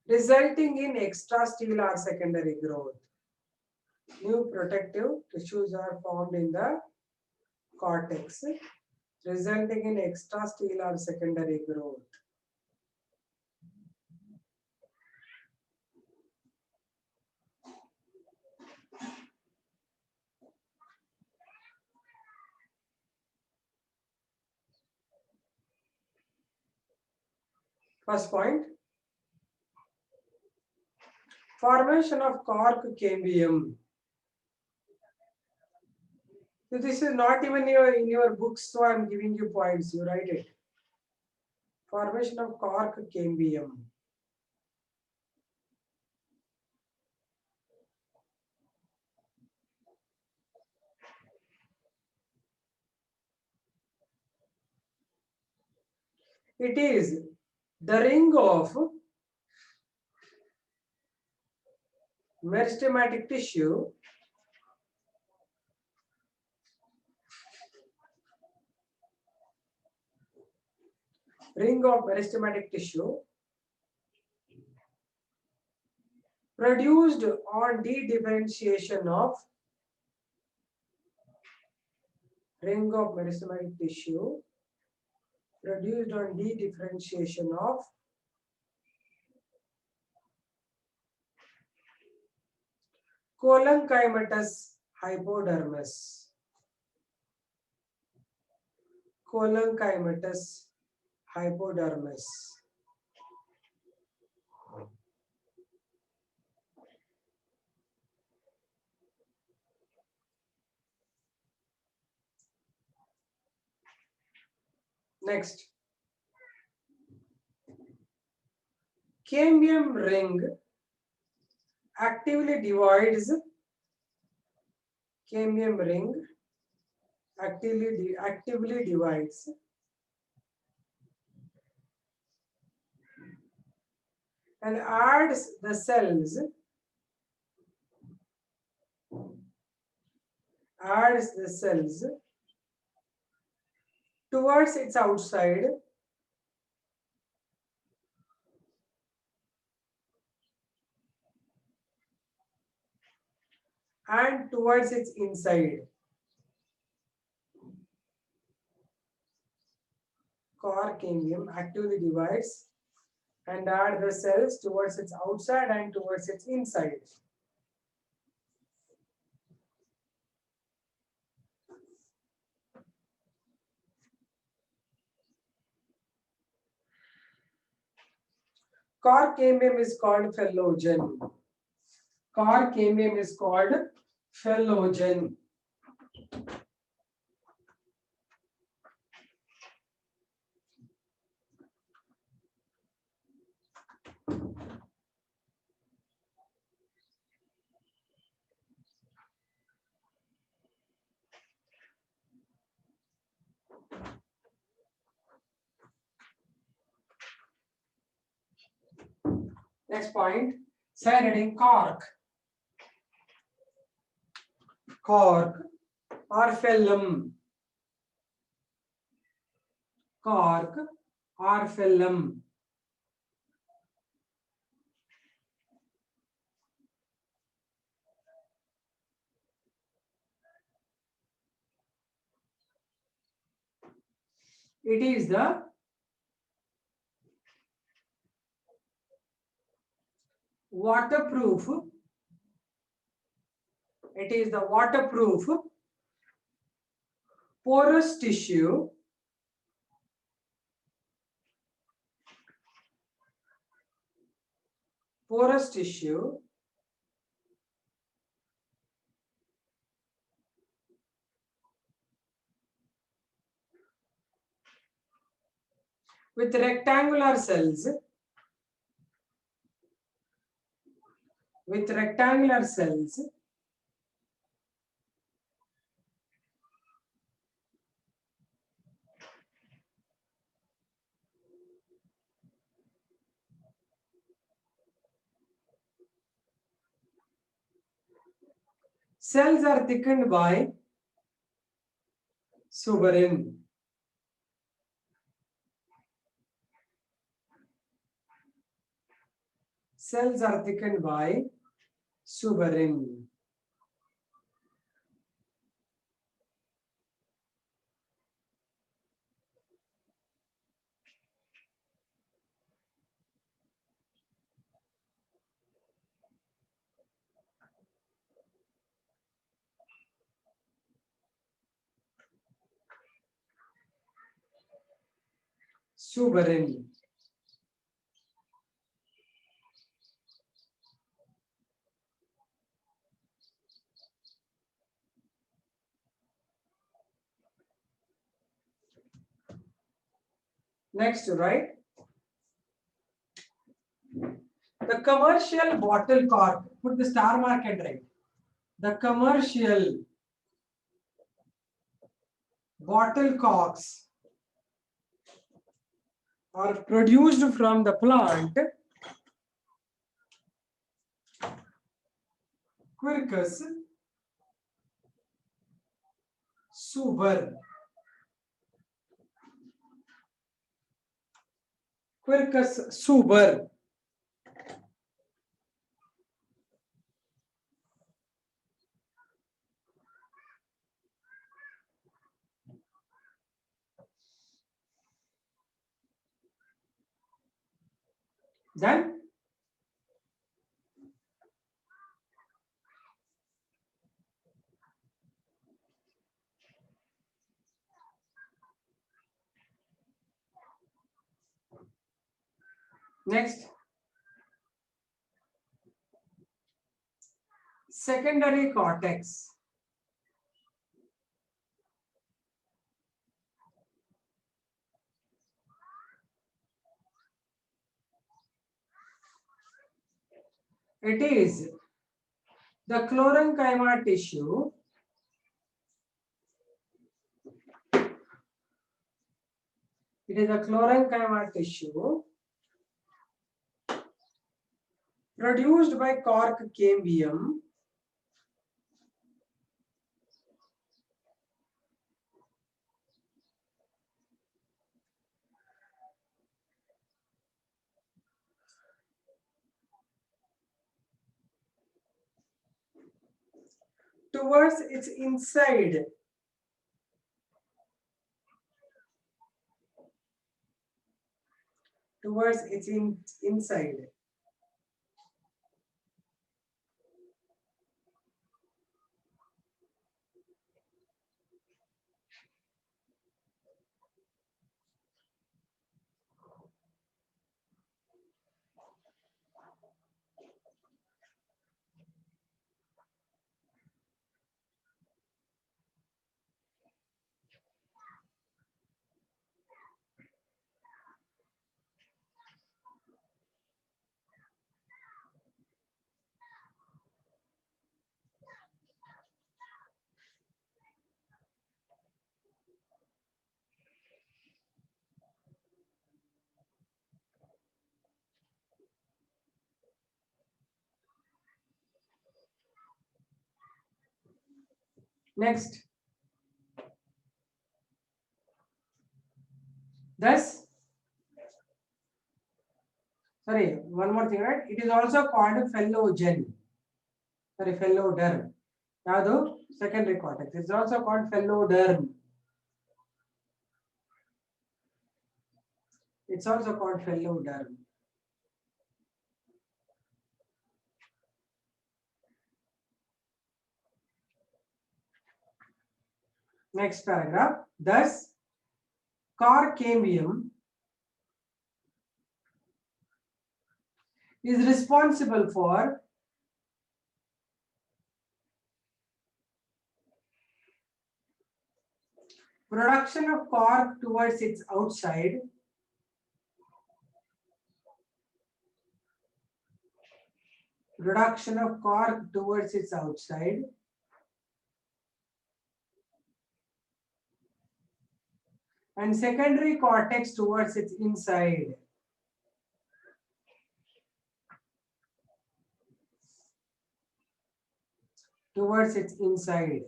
Resulting in extrastellar secondary growth. New protective tissues are formed in the cortex, resulting in extrastellar secondary growth. First point, formation of cork cambium. So this is not even in your books, so I am giving you points. You write it. Formation of cork cambium. It is the ring of meristematic tissue produced on dedifferentiation of ring of meristematic tissue produced on dedifferentiation of collonchymatous hypodermis. Collonchymatous hypodermis. Next, cambium ring actively divides. Cambium ring actively divides and adds the cells towards its outside and towards its inside. Core cambium actively divides and add the cells towards its outside and towards its inside. Core cambium is called phellogen. Core cambium is called phellogen. Next point, second heading, cork. Cork or phellum. Cork or phellum. It is the waterproof. It is the waterproof porous tissue with rectangular cells cells are thickened by suberin. Cells are thickened by suberin. Suberin. Next, right? The commercial bottle cork. Put the star mark and write. The commercial bottle corks or produced from the plant Quercus suber. Quercus suber. Then next, secondary cortex. It is the chlorenchyma tissue tissue produced by cork cambium towards its inside. Towards its inside. Next, thus, sorry, one more thing, right? It is also called phellogen. Sorry, phelloderm. Now, secondary cortex. It's also called phelloderm. It's also called phelloderm. Next paragraph. Thus, cork cambium is responsible for production of cork towards its outside, production of cork towards its outside, and secondary cortex towards its inside. Towards its inside.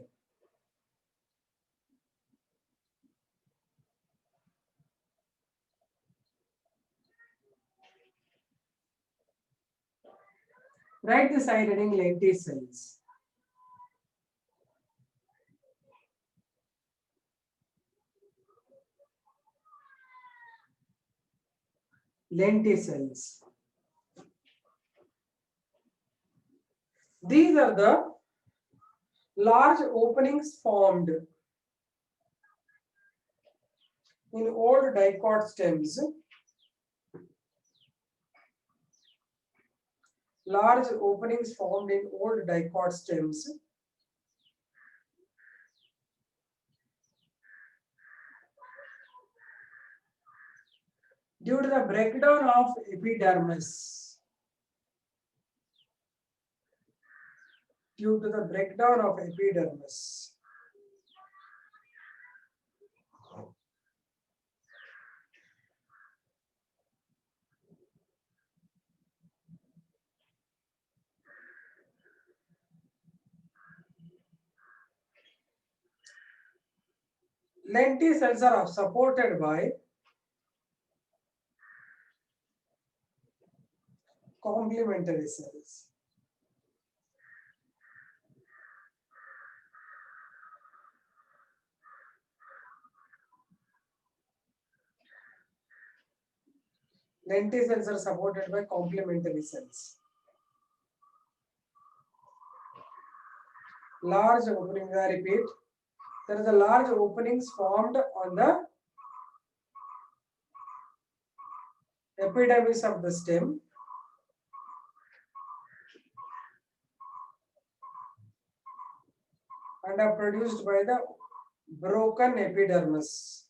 Write the side heading lenticels. Lenticels. These are the large openings formed in old dicot stems. Large openings formed in old dicot stems due to the breakdown of epidermis. Due to the breakdown of epidermis. Lentil cells are supported by complementary cells. Lentil cells are supported by complementary cells. Large openings, I repeat, there is a large openings formed on the epidermis of the stem and are produced by the broken epidermis.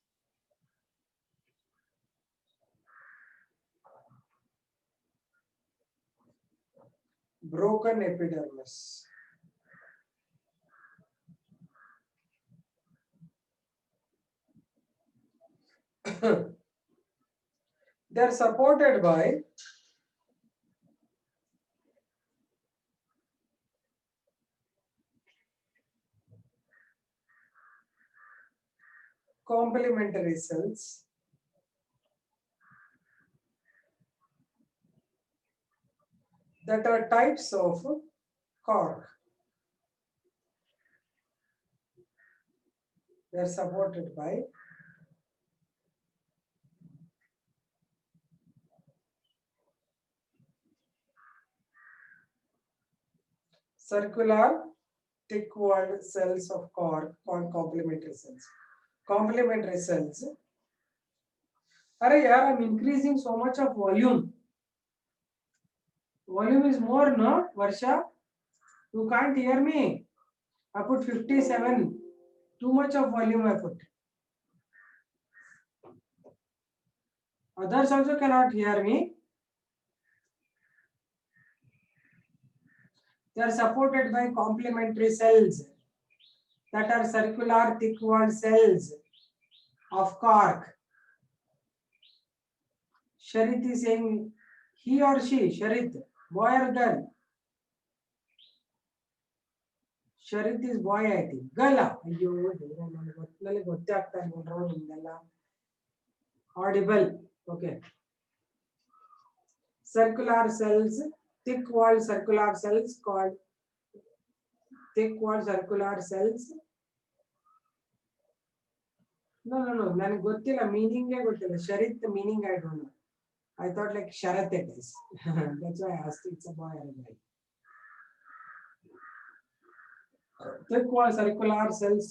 Broken epidermis. They are supported by complementary cells that are types of cork. They are supported by circular thick-walled cells of cork called complementary cells. Complementary cells. Arey yaar, I'm increasing so much of volume. Volume is more, no, Varsha? You can't hear me. I put 57. Too much of volume I put. Others also cannot hear me. They are supported by complementary cells that are circular thick-walled cells of cork. Sharit is saying he or she, Sharit, boy or girl? Sharit is boy, I think. Girl, ayyo, ನನಗೆ ಗೊತ್ತೇ ಆಗ್ತಾ ಇಲ್ಲ ನಿಮ್ದೆಲ್ಲ. Audible, okay. Circular cells, thick-walled circular cells called thick-walled circular cells. No, ನನಗೆ ಗೊತ್ತಿಲ್ಲ, meaning ಗೊತ್ತಿಲ್ಲ. Sharit meaning I don't know. I thought like Sharat it is. That's why I asked it's a boy or a girl. Thick-walled circular cells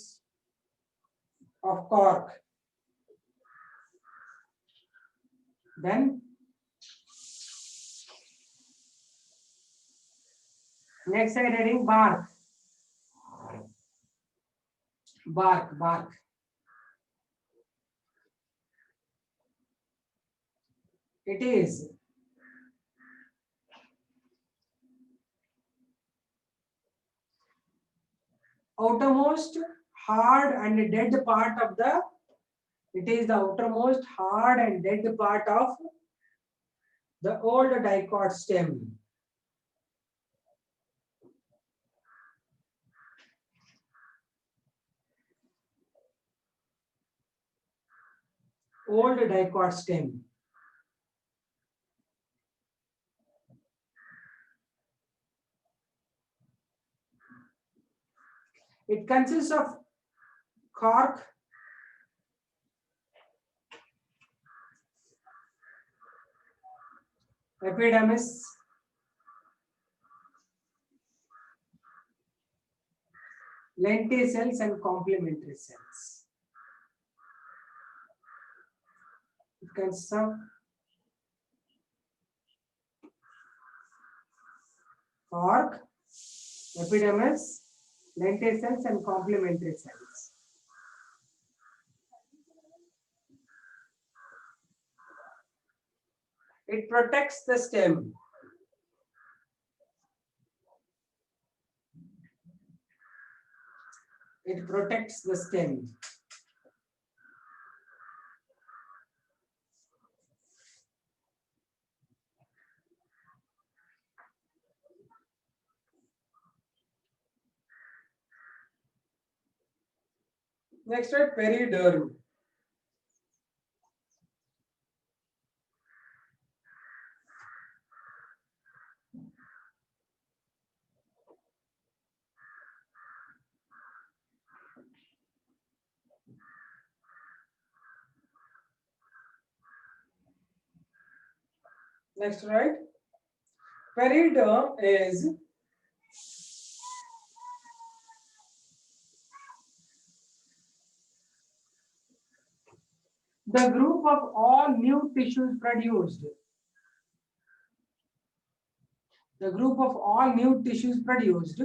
of cork. Then next side heading bark. Bark. It is outermost hard and dead part of the. It is the outermost hard and dead part of the old dicot stem. Old dicot stem. It consists of cork, epidermis, lentil cells and complementary cells. It consists of cork, epidermis, lentil cells and complementary cells. It protects the stem. It protects the stem. Next, right, periderm. Next, right, periderm is the group of all new tissues produced. The group of all new tissues produced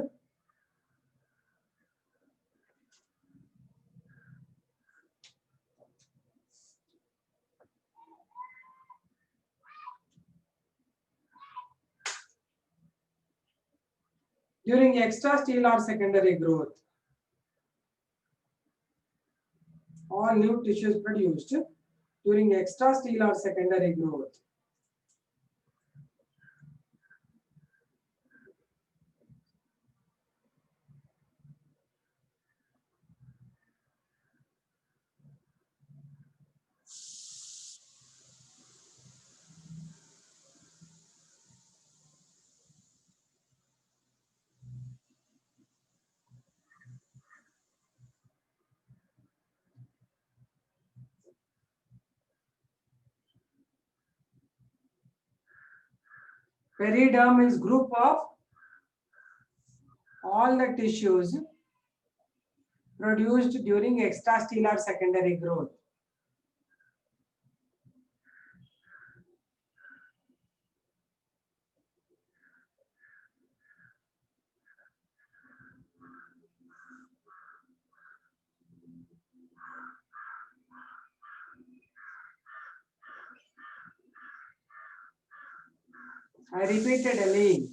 during extracellular secondary growth. All new tissues produced during extracellular secondary growth. Periderm is group of all the tissues produced during extracellular secondary growth. I repeatedly.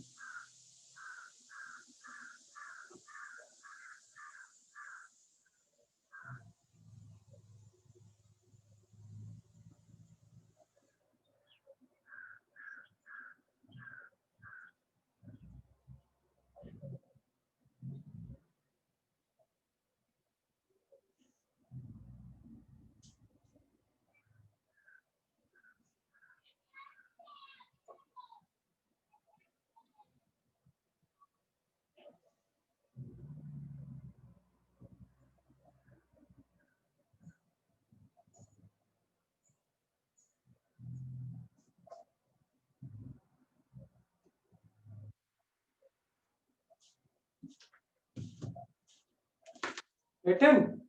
Written.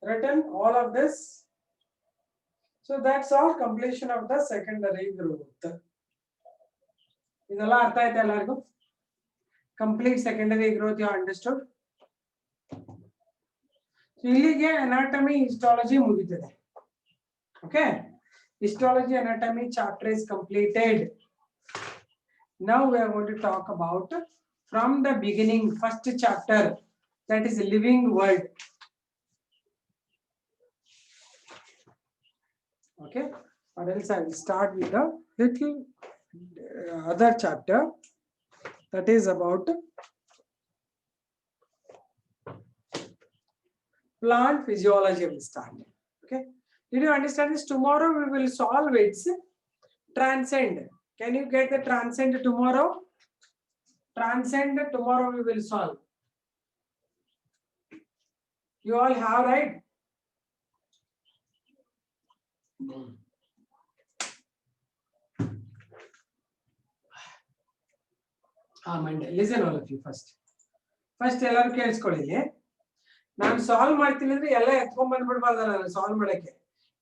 Written all of this. So that's all completion of the secondary growth. ಇದೆಲ್ಲ ಅರ್ಥ ಆಯ್ತಾ ಎಲ್ಲರಿಗೂ? Complete secondary growth you understood? So ಇಲ್ಲಿಗೆ anatomy histology ಮುಗಿತಿದೆ. Okay? Histology anatomy chapter is completed. Now we are going to talk about from the beginning, first chapter, that is living world. Okay, or else I will start with the little other chapter, that is about plant physiology. Will start. Okay, did you understand this? Tomorrow we will solve its transcend. Can you get the transcend tomorrow? Transcend tomorrow we will solve. You all have, right? Monday. Listen all of you first. First ಎಲ್ಲರೂ ಕೇಳಿಸ್ಕೊಳ್ಳಿ. ನಾನು solve ಮಾಡ್ತೀನಿ ಅಂದ್ರೆ ಎಲ್ಲ ಎತ್ಕೊಂಡ್ ಬಂದ್ಬಿಡ್ಬಾರ್ದು ನಾನು solve ಮಾಡಕ್ಕೆ.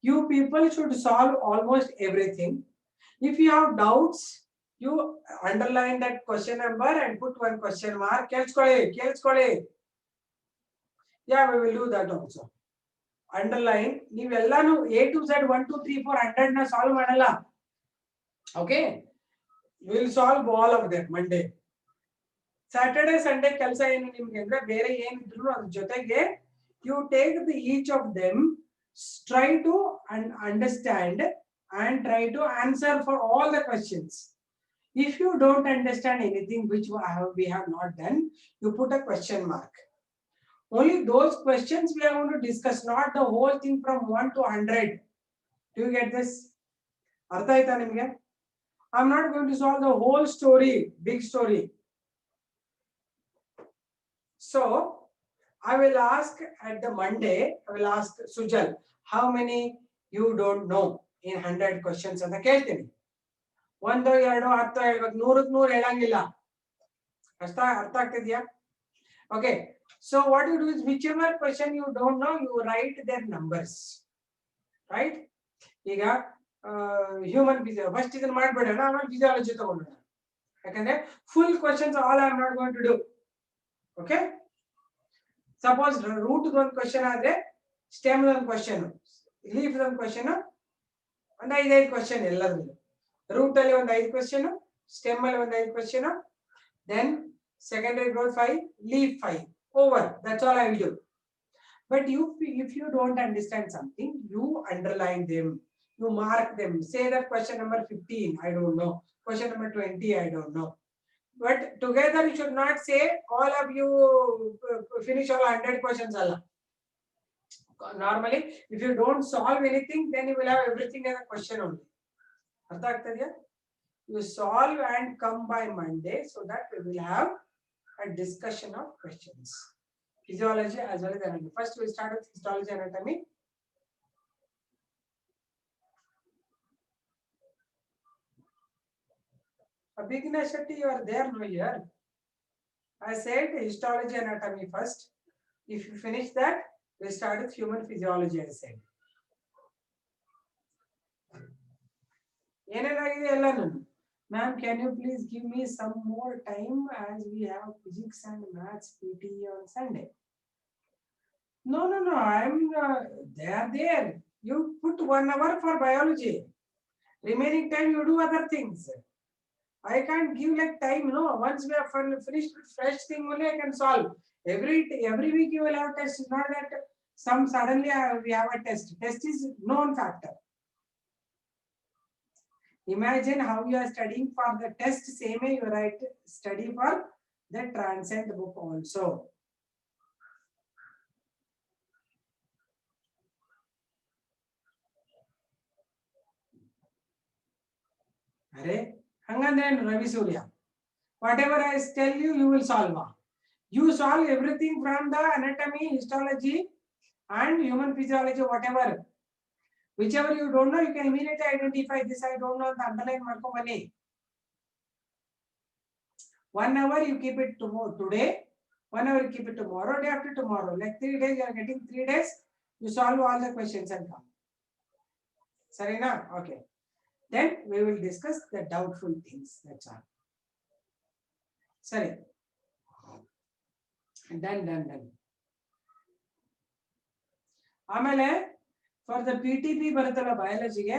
You people should solve almost everything. If you have doubts, you underline that question number and put one question mark. ಕೇಳಿಸ್ಕೊಳ್ಳಿ. Yeah, we will do that also. Underline. ನೀವೆಲ್ಲಾನು A to Z 1 2 3 4 100 ನ solve ಮಾಡಲ್ಲ. Okay? We will solve all of them Monday. Saturday, Sunday ಕೆಲಸ ಏನು ನಿಮಗೆ ಅಂದ್ರೆ ಬೇರೆ ಏನಿದ್ರು ಅದ್ರ ಜೊತೆಗೆ you take the each of them, try to understand and try to answer for all the questions. If you don't understand anything which we have not done, you put a question mark. Only those questions we are going to discuss, not the whole thing from 1 to 100. Do you get this? Artha aita nimge? I'm not going to solve the whole story, big story. So, I will ask at the Monday, I will ask Sujal, how many you don't know in 100 questions ಅಂತ ಕೇಳ್ತೀನಿ. ಒಂದು ಎರಡು ಹತ್ತು ಹೇಳ್ಬೇಕು, 100ಕ್ಕೆ 100 ಹೇಳಂಗಿಲ್ಲ. ಅರ್ಥ ಆಗ್ತಿದ್ಯಾ? Okay. So what you do is whichever question you don't know, you write their numbers. Right? ಈಗ human physiology first ಇದನ್ನ ಮಾಡಬೇಡಣ, ಆಮೇಲೆ physiology ತಗೊಳ್ಳೋಣ. ಯಾಕಂದ್ರೆ full questions all I am not going to do. Okay? Suppose root ಒಂದು question ಆದ್ರೆ stem ಒಂದು question, leaf ಒಂದು question, ಒಂದು 5 question ಎಲ್ಲದರಲ್ಲೂ. root ಅಲ್ಲಿ ಒಂದು 5 question, stem ಅಲ್ಲಿ ಒಂದು 5 question, then secondary growth 5, leaf 5. Over. That's all I will do. But if you don't understand something, you underline them, you mark them. Say that question number 15, I don't know. Question number 20, I don't know. But together you should not say all of you finish all 100 questions. Normally, if you don't solve anything, then you will have everything as a question only. You solve and come by Monday so that we will have a discussion of questions. Physiology as well as anatomy. First we start with histology anatomy. Abhigna Shetty, you are there no here. I said histology anatomy first. If you finish that, we start with human physiology, I said. Ma'am, can you please give me some more time as we have physics and maths PT on Sunday? No, they are there. You put 1 hour for biology. Remaining time you do other things. I can't give like time, no. Once we have finished with fresh thing only I can solve. Every week you will have a test. It's not that some suddenly we have a test. Test is known factor. Imagine how you are studying for the test, same way you write study for the Transcend book also. Hangandre Ravi Surya. Whatever I tell you, you will solve. You solve everything from the anatomy, histology, and human physiology, whatever. Whichever you don't know, you can immediately identify this. I don't know the underline markomani. 1 hour you keep it today, 1 hour you keep it tomorrow, day after tomorrow. Like 3 days, you are getting 3 days. You solve all the questions and come. Sarina? Okay. Then we will discuss the doubtful things. That's all. Sorry. Done. ಆಮೇಲೆ for the PTP ಬರುತ್ತಲ್ಲ ಬಯಾಲಜಿಗೆ,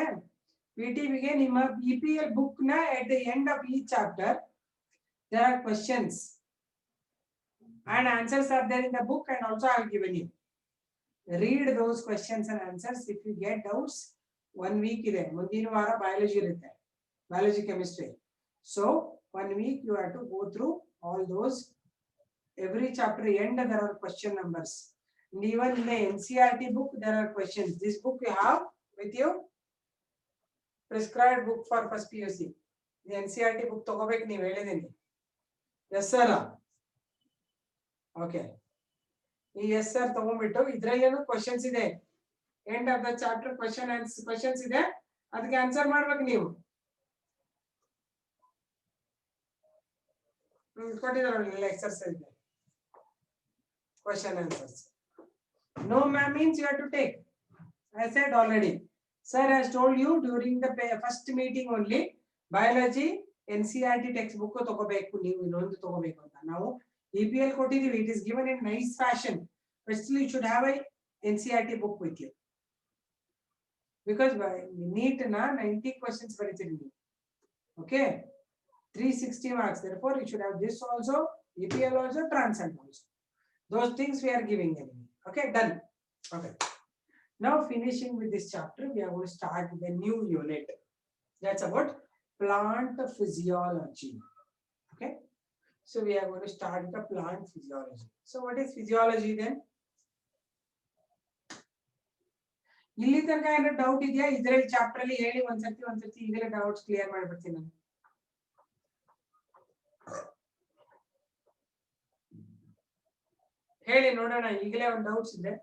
PTPಗೆ ನಿಮ್ಮ EPL book na at the end of each chapter there are questions and answers are there in the book, and also I have given you. Read those questions and answers. If you get doubts, 1 week ಇದೆ, ಮುಂದಿನ ವಾರ biology ಇರುತ್ತೆ, biology chemistry. So 1 week you have to go through all those. Every chapter end there are question numbers. And even in the NCERT book there are questions. This book you have with you, prescribed book for first PUC. The NCERT book ತಗೋಬೇಕು ನೀವು ಹೇಳಿದೀನಿ. Yes sir. Okay. ಈ yes sir ತಗೊಂಡ್ಬಿಟ್ಟು ಇದರಲ್ಲೇನು questions ಇದೆ, end of the chapter questions ಇದೆ, ಅದಕ್ಕೆ answer ಮಾಡ್ಬೇಕು ನೀವು. ಕೊಟ್ಟಿದ್ದಾರಲ್ಲ ಎಕ್ಸರ್ಸೈಸ್ ಇದೆ, question answers. No ma'am means you have to take. I said already. Sir has told you during the first meeting only, biology NCERT textbook ತಗೋಬೇಕು ನೀವು, ಇನ್ನೊಂದು ತಗೋಬೇಕು ಅಂತ. ನಾವು EPL ಕೊಟ್ಟಿದ್ದೀವಿ, it is given in nice fashion, but still you should have a NCERT book with you, because NEET na 90 questions ಬರೀತೀರಿ ನೀವು. Okay, 360 marks. Therefore you should have this also, EPL also, Transcend also. Those things we are giving anyway. Okay, done. Okay. Now finishing with this chapter, we are going to start with a new unit. That's about plant physiology. Okay, so we are going to start the plant physiology. So what is physiology then? ಇಲ್ಲಿ ತನಕ ಏನೋ doubt ಇದೆಯಾ? ಇದರಲ್ಲಿ chapter ಅಲ್ಲಿ ಹೇಳಿ ಒಂದ್ಸರ್ತಿ ಈಗಲೇ doubts clear ಮಾಡ್ಬಿಡ್ತೀನಿ ನಾನು. ಹೇಳಿ ನೋಡೋಣ, ಈಗಲೇ ಒಂದು ಡೌಟ್ಸ್ ಇದೆ.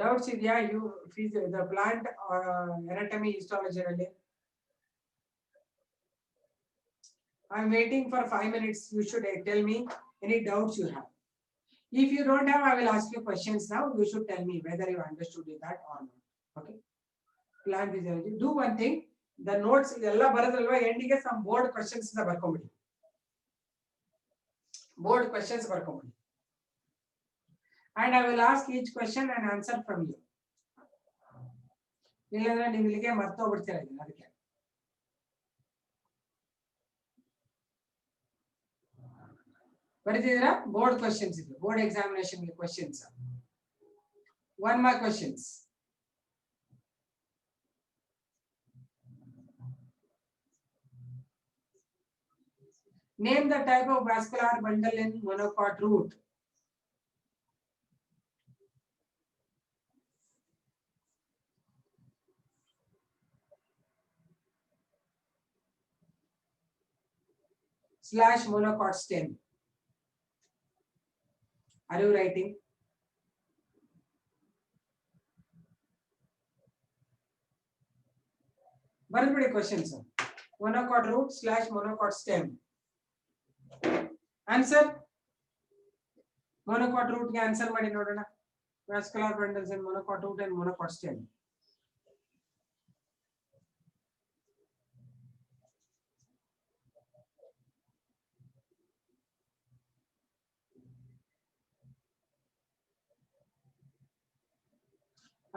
ಡೌಟ್ಸ್ ಇದೆಯಾ? ದ ಪ್ಲಾಂಟ್ anatomy histology ಅಲ್ಲಿ. I am waiting for 5 minutes. You should tell me any doubts you have. If you don't have, I will ask you questions now. You should tell me whether you understood that or not. Okay. Plant physiology. Do one thing. The notes idella baradalva endige some board questions na barkonbidi. Board questions barkonbidi. And I will ask each question and answer from you. illadre ನೀವು ಇಲ್ಲಿಗೆ ಮರ್ತೋಗ್ಬಿಡ್ತೀರಾ ಅದಕ್ಕೆ. ಬರೆದಿದ್ದೀರಾ? Board questions ಇದು, board examination questions. 1 mark questions. Name the type of vascular bundle in monocot root. / monocot stem. Are you writing? ಬರೆದ್ಬಿಡಿ questions. Monocot root / monocot stem. Answer. Monocot root ಗೆ answer ಮಾಡಿ ನೋಡೋಣ. Vascular bundles in monocot root and monocot stem.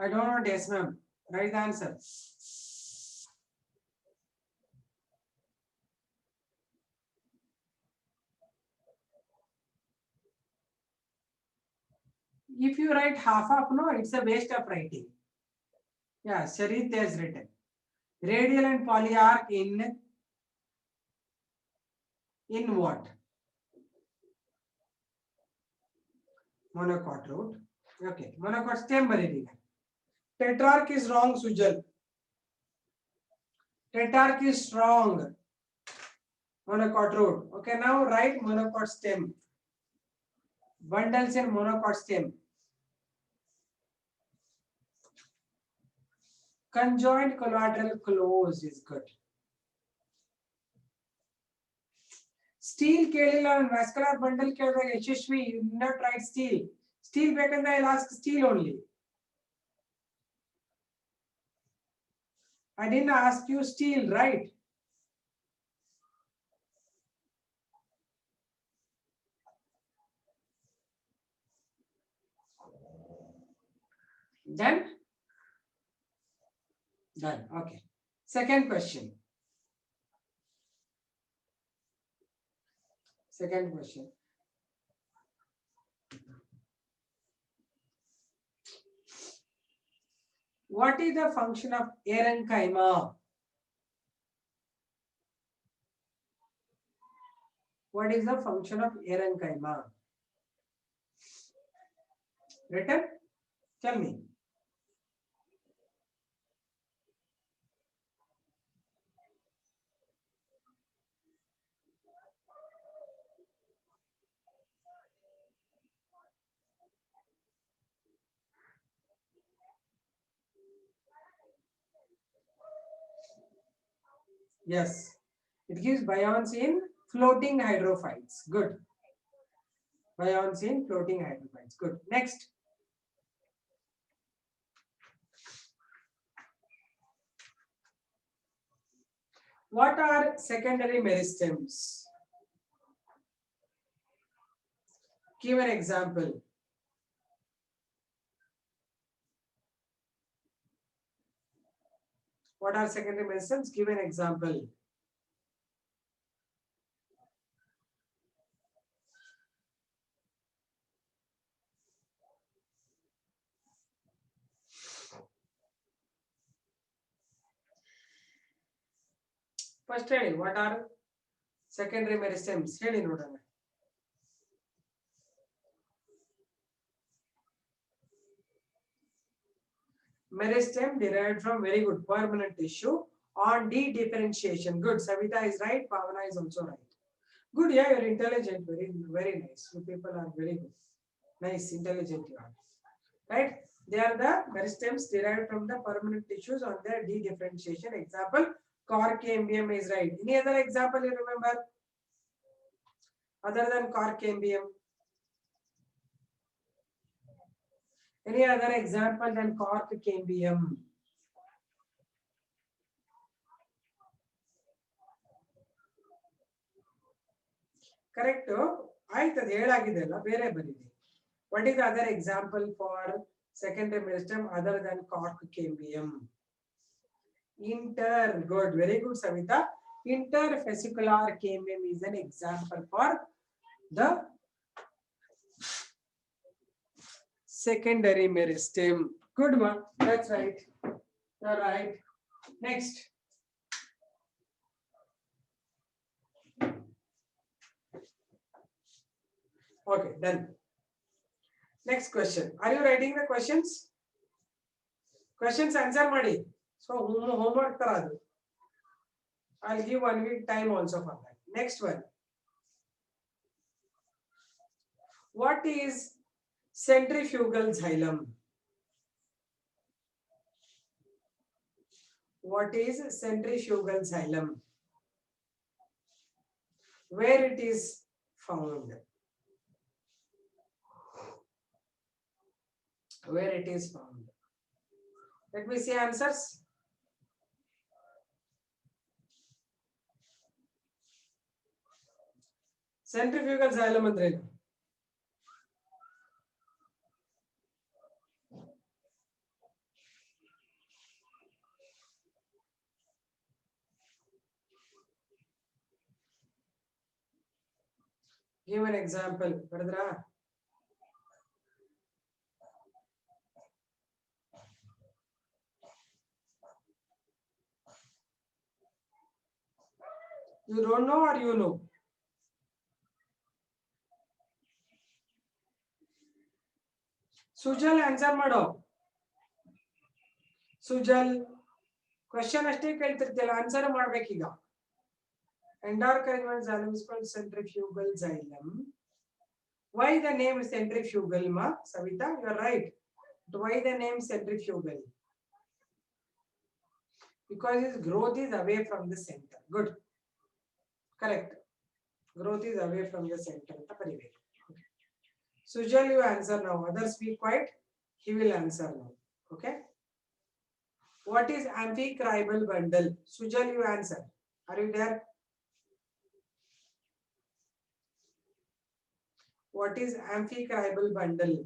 I don't want yes ma'am. Write the answer. If you write half, no, it's a waste of writing. Yeah, Sharith has written. Radial and polyarc in what? Monocot root. Okay, monocot stem ಬರೀತೀಗ. Tetrarch is wrong, Sujal. Tetrarch is strong. Monocot root. Okay, now write monocot stem. Bundles in monocot stem. Conjoined collateral close is good. Steel ಕೇಳಿಲ್ಲ, vascular bundle ಕೇಳಿದಾಗ ಯಶಸ್ವಿ, you did not write steel. Steel ಬೇಕಂದ್ರೆ I'll ask steel only. I didn't ask you steel, right? Done? Done. Okay. Second question. Second question. What is the function of parenchyma? What is the function of parenchyma? Written? Tell me. Yes, it gives buoyancy in floating hydrophytes. Good. Buoyancy in floating hydrophytes. Good. Next. What are secondary meristems? Give an example. What are secondary meristems? Give an example. First ಹೇಳಿ what are secondary meristems ಹೇಳಿ ನೋಡೋಣ. Meristem derived from very good permanent tissue on dedifferentiation. Good. Savita is right. Pavana is also right. Good. Yeah, you're intelligent. Very, very nice. You people are very good. Nice, intelligent you are. Right? They are the meristems derived from the permanent tissues on their dedifferentiation. Example, cork cambium is right. Any other example you remember? Other than cork cambium? Any other example than cork cambium? Correct. ಆಯ್ತು ಅದು ಹೇಳಾಗಿದೆ ಅಲ್ಲ ಬೇರೆ ಬರೀರಿ. What is the other example for secondary meristem other than cork cambium? Good, very good, Savita. Interfascicular cambium is an example for the secondary meristem. Good one, that's right. You're right. Next. Okay, done. Next question. Are you writing the questions? Questions answer ಮಾಡಿ. So homework ತರ ಅದು. I'll give 1 week time also for that. Next one. What is centrifugal xylem? What is centrifugal xylem? Where it is found? Where it is found? Let me see answers. Centrifugal xylem ಅಂದ್ರೆ ಏನು? Give an example. ಬರದ್ರಾ? You don't know or you know? Sujal answer ಮಾಡೋ. Sujal question ಅಷ್ಟೇ ಕೇಳ್ತಿರ್ತಿಲ್ಲ, answer ಮಾಡ್ಬೇಕೀಗ. Endocrine xylem is called centrifugal xylem. Why the name centrifugal, ma? Savita, you are right. But why the name centrifugal? Because its growth is away from the center. Good. Correct. Growth is away from the center. Okay. Sujal, you answer now. Others be quiet. He will answer now. Okay. What is amphicribal bundle? Sujal, you answer. Are you there? What is amphicribal bundle?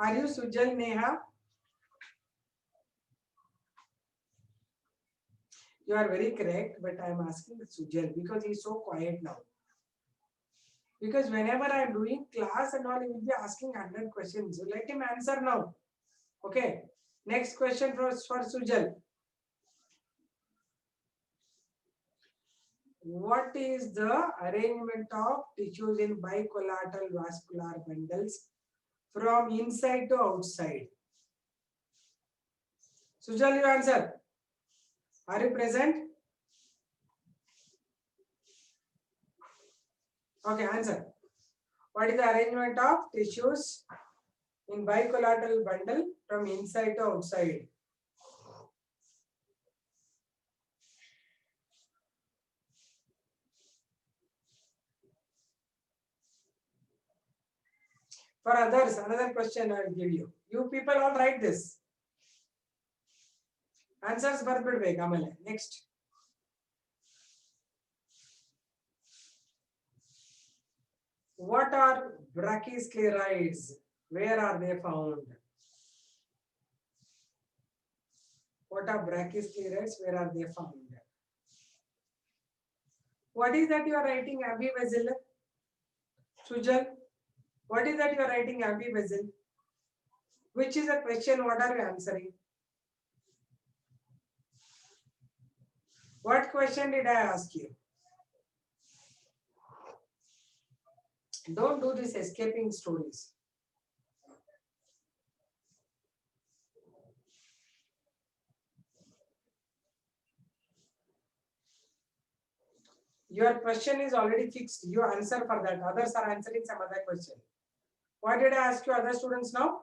Are you Sujal, Neha? You are very correct, but I am asking Sujal because he is so quiet now. Because whenever I am doing class and all, he will be asking 100 questions. So let him answer now. Okay. Next question for Sujal. What is the arrangement of tissues in bicollateral vascular bundles from inside to outside? Sujal, you answer. Are you present? Okay, answer. What is the arrangement of tissues in bicollateral bundle from inside to outside? For others, another question I will give you. You people all write this. Answers ಬರ್ಬಿಡ್ಬೇಕು ಆಮೇಲೆ. Next. What are brachyscleroids? Where are they found? What are brachyscleroids? Where are they found? What is that you are writing ambivessel? Sujal, what is that you are writing ambivessel? Which is a question? What are you answering? What question did I ask you? Don't do this escaping stories. Your question is already fixed. You answer for that. Others are answering some other question. What did I ask you, other students now?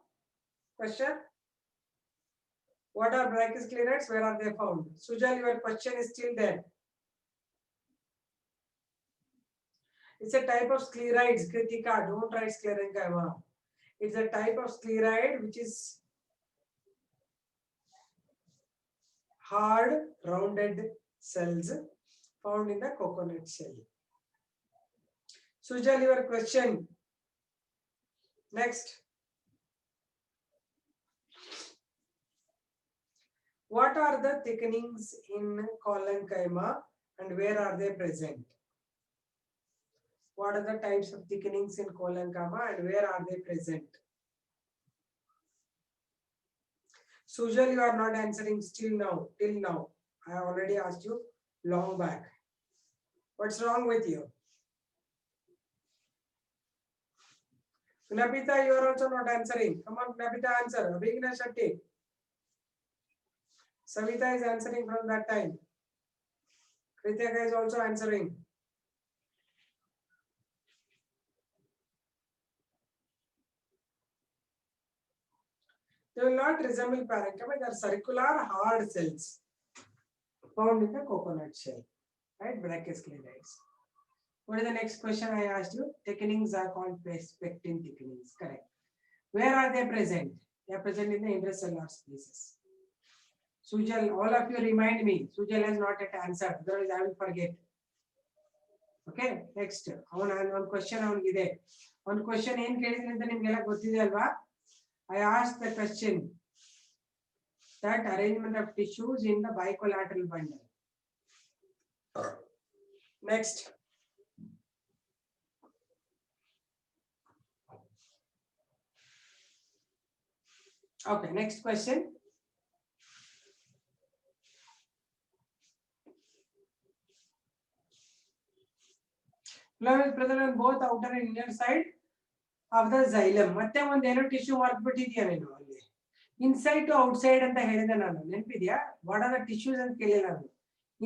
Question? What are brachysclerites? Where are they found? Sujal, your question is still there. It's a type of sclerites, Kritika. Don't write sclerenchyma. It's a type of scleroid which is hard, rounded cells found in the coconut shell. Sujal, your question. Next. What are the thickenings in collenchyma and where are they present? What are the types of thickenings in collenchyma and where are they present? Sujal, you are not answering still now, till now. I already asked you long back. What's wrong with you? Napita, you are also not answering. Come on, Napita, answer. Abhigna Shetty. Savita is answering from that time. Kritika is also answering. They will not resemble parenchyma. They are circular hard cells found in the coconut shell. Right? Brachysclerites. What is the next question I asked you? Thickenings are called pectin thickenings. Correct. Where are they present? They are present in the intracellular spaces. Sujal, all of you remind me. Sujal has not yet answered. Otherwise, I will forget. Okay, next. One question avನಿಗಿದೆ. One question ಏನು ಕೇಳಿದ್ರೆ ಅಂತ ನಿಮಗೆಲ್ಲ ಗೊತ್ತಿದೆ ಅಲ್ವಾ? I asked the question that arrangement of tissues in the bicollateral bundle. Next. Okay, next question. Flow is present on both outer and inner side of the xylem. ಮತ್ತೆ ಒಂದು ಏನೋ tissue mark ಬಿಟ್ಟಿದ್ಯಾ ನೀನು ಅಲ್ಲಿ. ಇನ್ಸೈಡ್ ಟು ಔಟ್ಸೈಡ್ ಅಂತ ಹೇಳಿದೆ ನಾನು. ನೆನಪಿದ್ಯಾ? What are the tissues ಅಂತ ಕೇಳಿಲ್ಲ ನಾನು.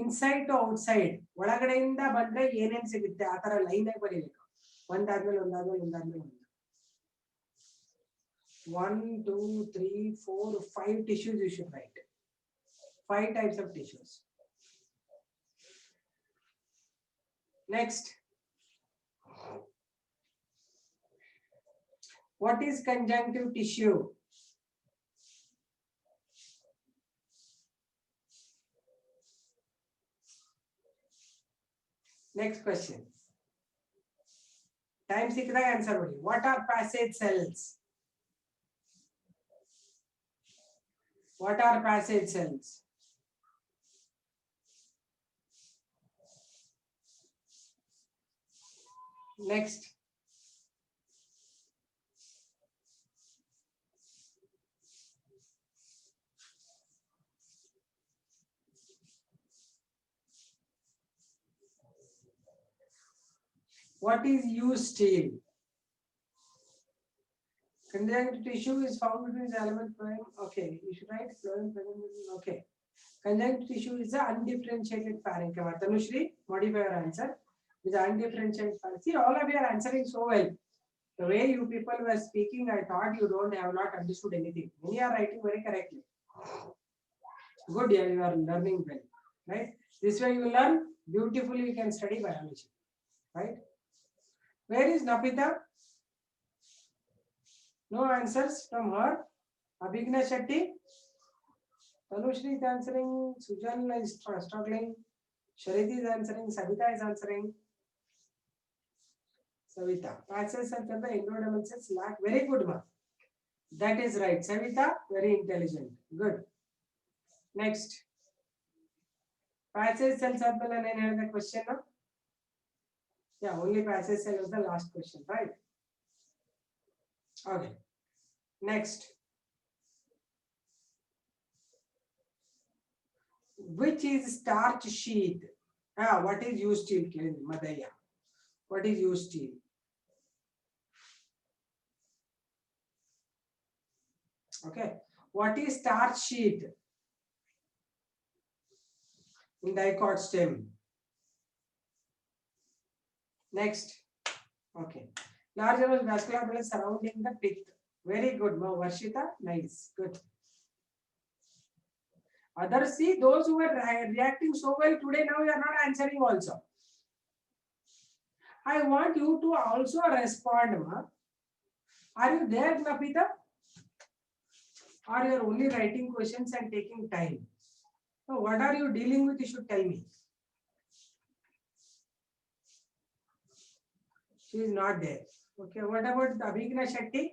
ಇನ್ಸೈಡ್ ಟು ಔಟ್ಸೈಡ್, ಒಳಗಡೆಯಿಂದ ಬಂದ್ರೆ ಏನೇನ್ ಸಿಗುತ್ತೆ ಆ ತರ ಲೈನ್ ಆಗಿ ಬರೀಬೇಕು. ಒಂದಾದ್ಮೇಲೆ ಒಂದಾದ್ಮೇಲೆ ಒಂದಾದ್ಮೇಲೆ ಒಂದು. 1, 2, 3, 4, 5 tissues you should write. 5 types of tissues. Next. What is conjunctive tissue? Next question. Time sikkidaga answer ಮಾಡಿ. What are passage cells? What are passage cells? Next. What is U-steel? Conjunctive tissue is found between the element phloem. Okay, you should write phloem. Okay. Conjunctive tissue is the undifferentiated parenchyma. Tanushri, modify your answer. Is undifferentiated parenchyma. See, all of you are answering so well. The way you people were speaking, I thought you don't have not understood anything. Many are writing very correctly. Good, yeah, you are learning well, right? This way you learn beautifully. You can study biology, right? Where is Napita? No answers from her. Abhigna Shetty. Tanushri is answering. Sujan is struggling. Shariti is answering. Savita is answering. Savita. Passage cells and the endodermal cells lack. Very good, ma. That is right. Savita, very intelligent. Good. Next. Passage cells are the question. No? Yeah, only passage cell was the last question, right? Okay. Next. Which is starch sheet? What is used steel? Madaya. What is used steel? Okay. What is starch sheet in dicot stem? Next. Okay. Large vascular bundle surrounding the pith. Very good, Varshita. Nice. Good. Others, see, those who were reacting so well today, now you are not answering also. I want you to also respond. Ma. Are you there, Napita? Or you are only writing questions and taking time? So what are you dealing with? You should tell me. She is not there. Okay, what about Abhigna Shetty?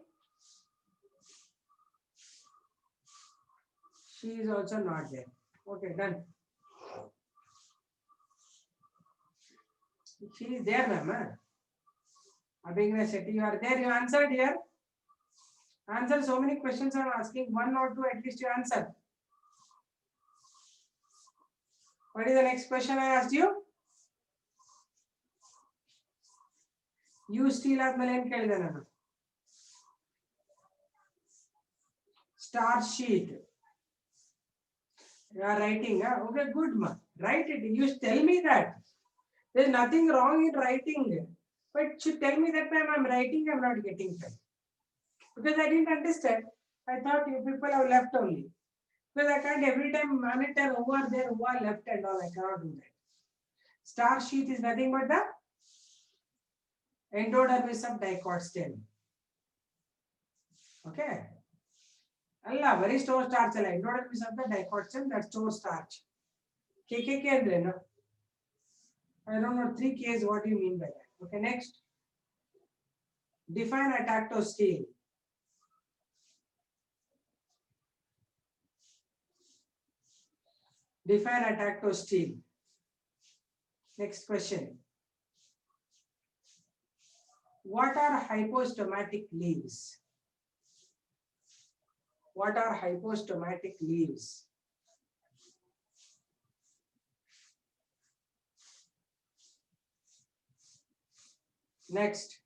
She is also not there. Okay, done. She is there, ma'am. Abhigna Shetty, you are there. You answered here. Answer so many questions I am asking. One or two at least you answer. What is the next question I asked you? You still have Malayan Kelidana. Star sheet. You are writing. Huh? Okay, good, ma. Write it. You tell me that. There is nothing wrong in writing. But you tell me that, ma'am, I am writing, I am not getting time. Because I didn't understand. I thought you people have left only. Because I can't every time monitor who are there, who are left and all. I cannot do that. Star sheet is nothing but the endodermis of dicot stem. Okay. Allah, very store starch. Endodermis of the dicot stem, that store starch. KKK and then. I don't know, 3Ks, what do you mean by that? Okay, next. Define atactostele. Define atactostele. Next question. What are hypostomatic leaves? What are hypostomatic leaves? Next.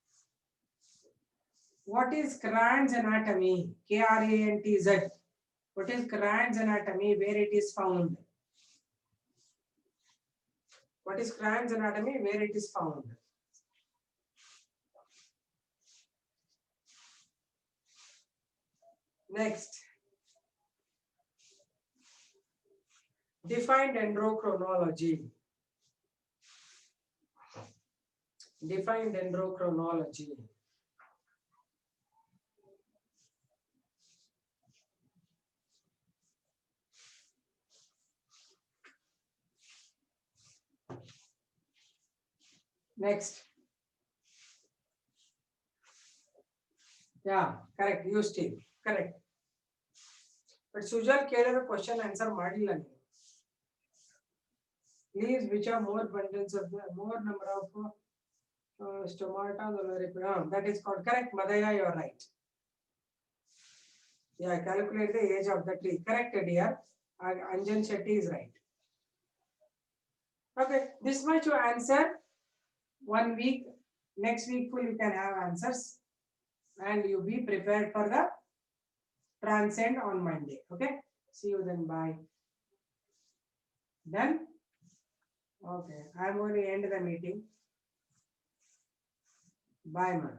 What is Cran's anatomy? Krantz. What is Cran's anatomy? Where it is found? What is Cran's anatomy? Where it is found? Next. Define dendrochronology. Define dendrochronology. Next. Yeah, correct. You still correct. But Sujal Kere question answer Madila. Leaves which are more bundles of the more number of stomata. That is called correct. Madaya, you are right. Yeah, calculate the age of the tree. Correct, dear. Anjan Shetty is right. Okay, this much you answer. 1 week. Next week full you can have answers. And you be prepared for the transcend on Monday. Okay. See you then. Bye. Done? Okay. I'm going to end the meeting. Bye, man.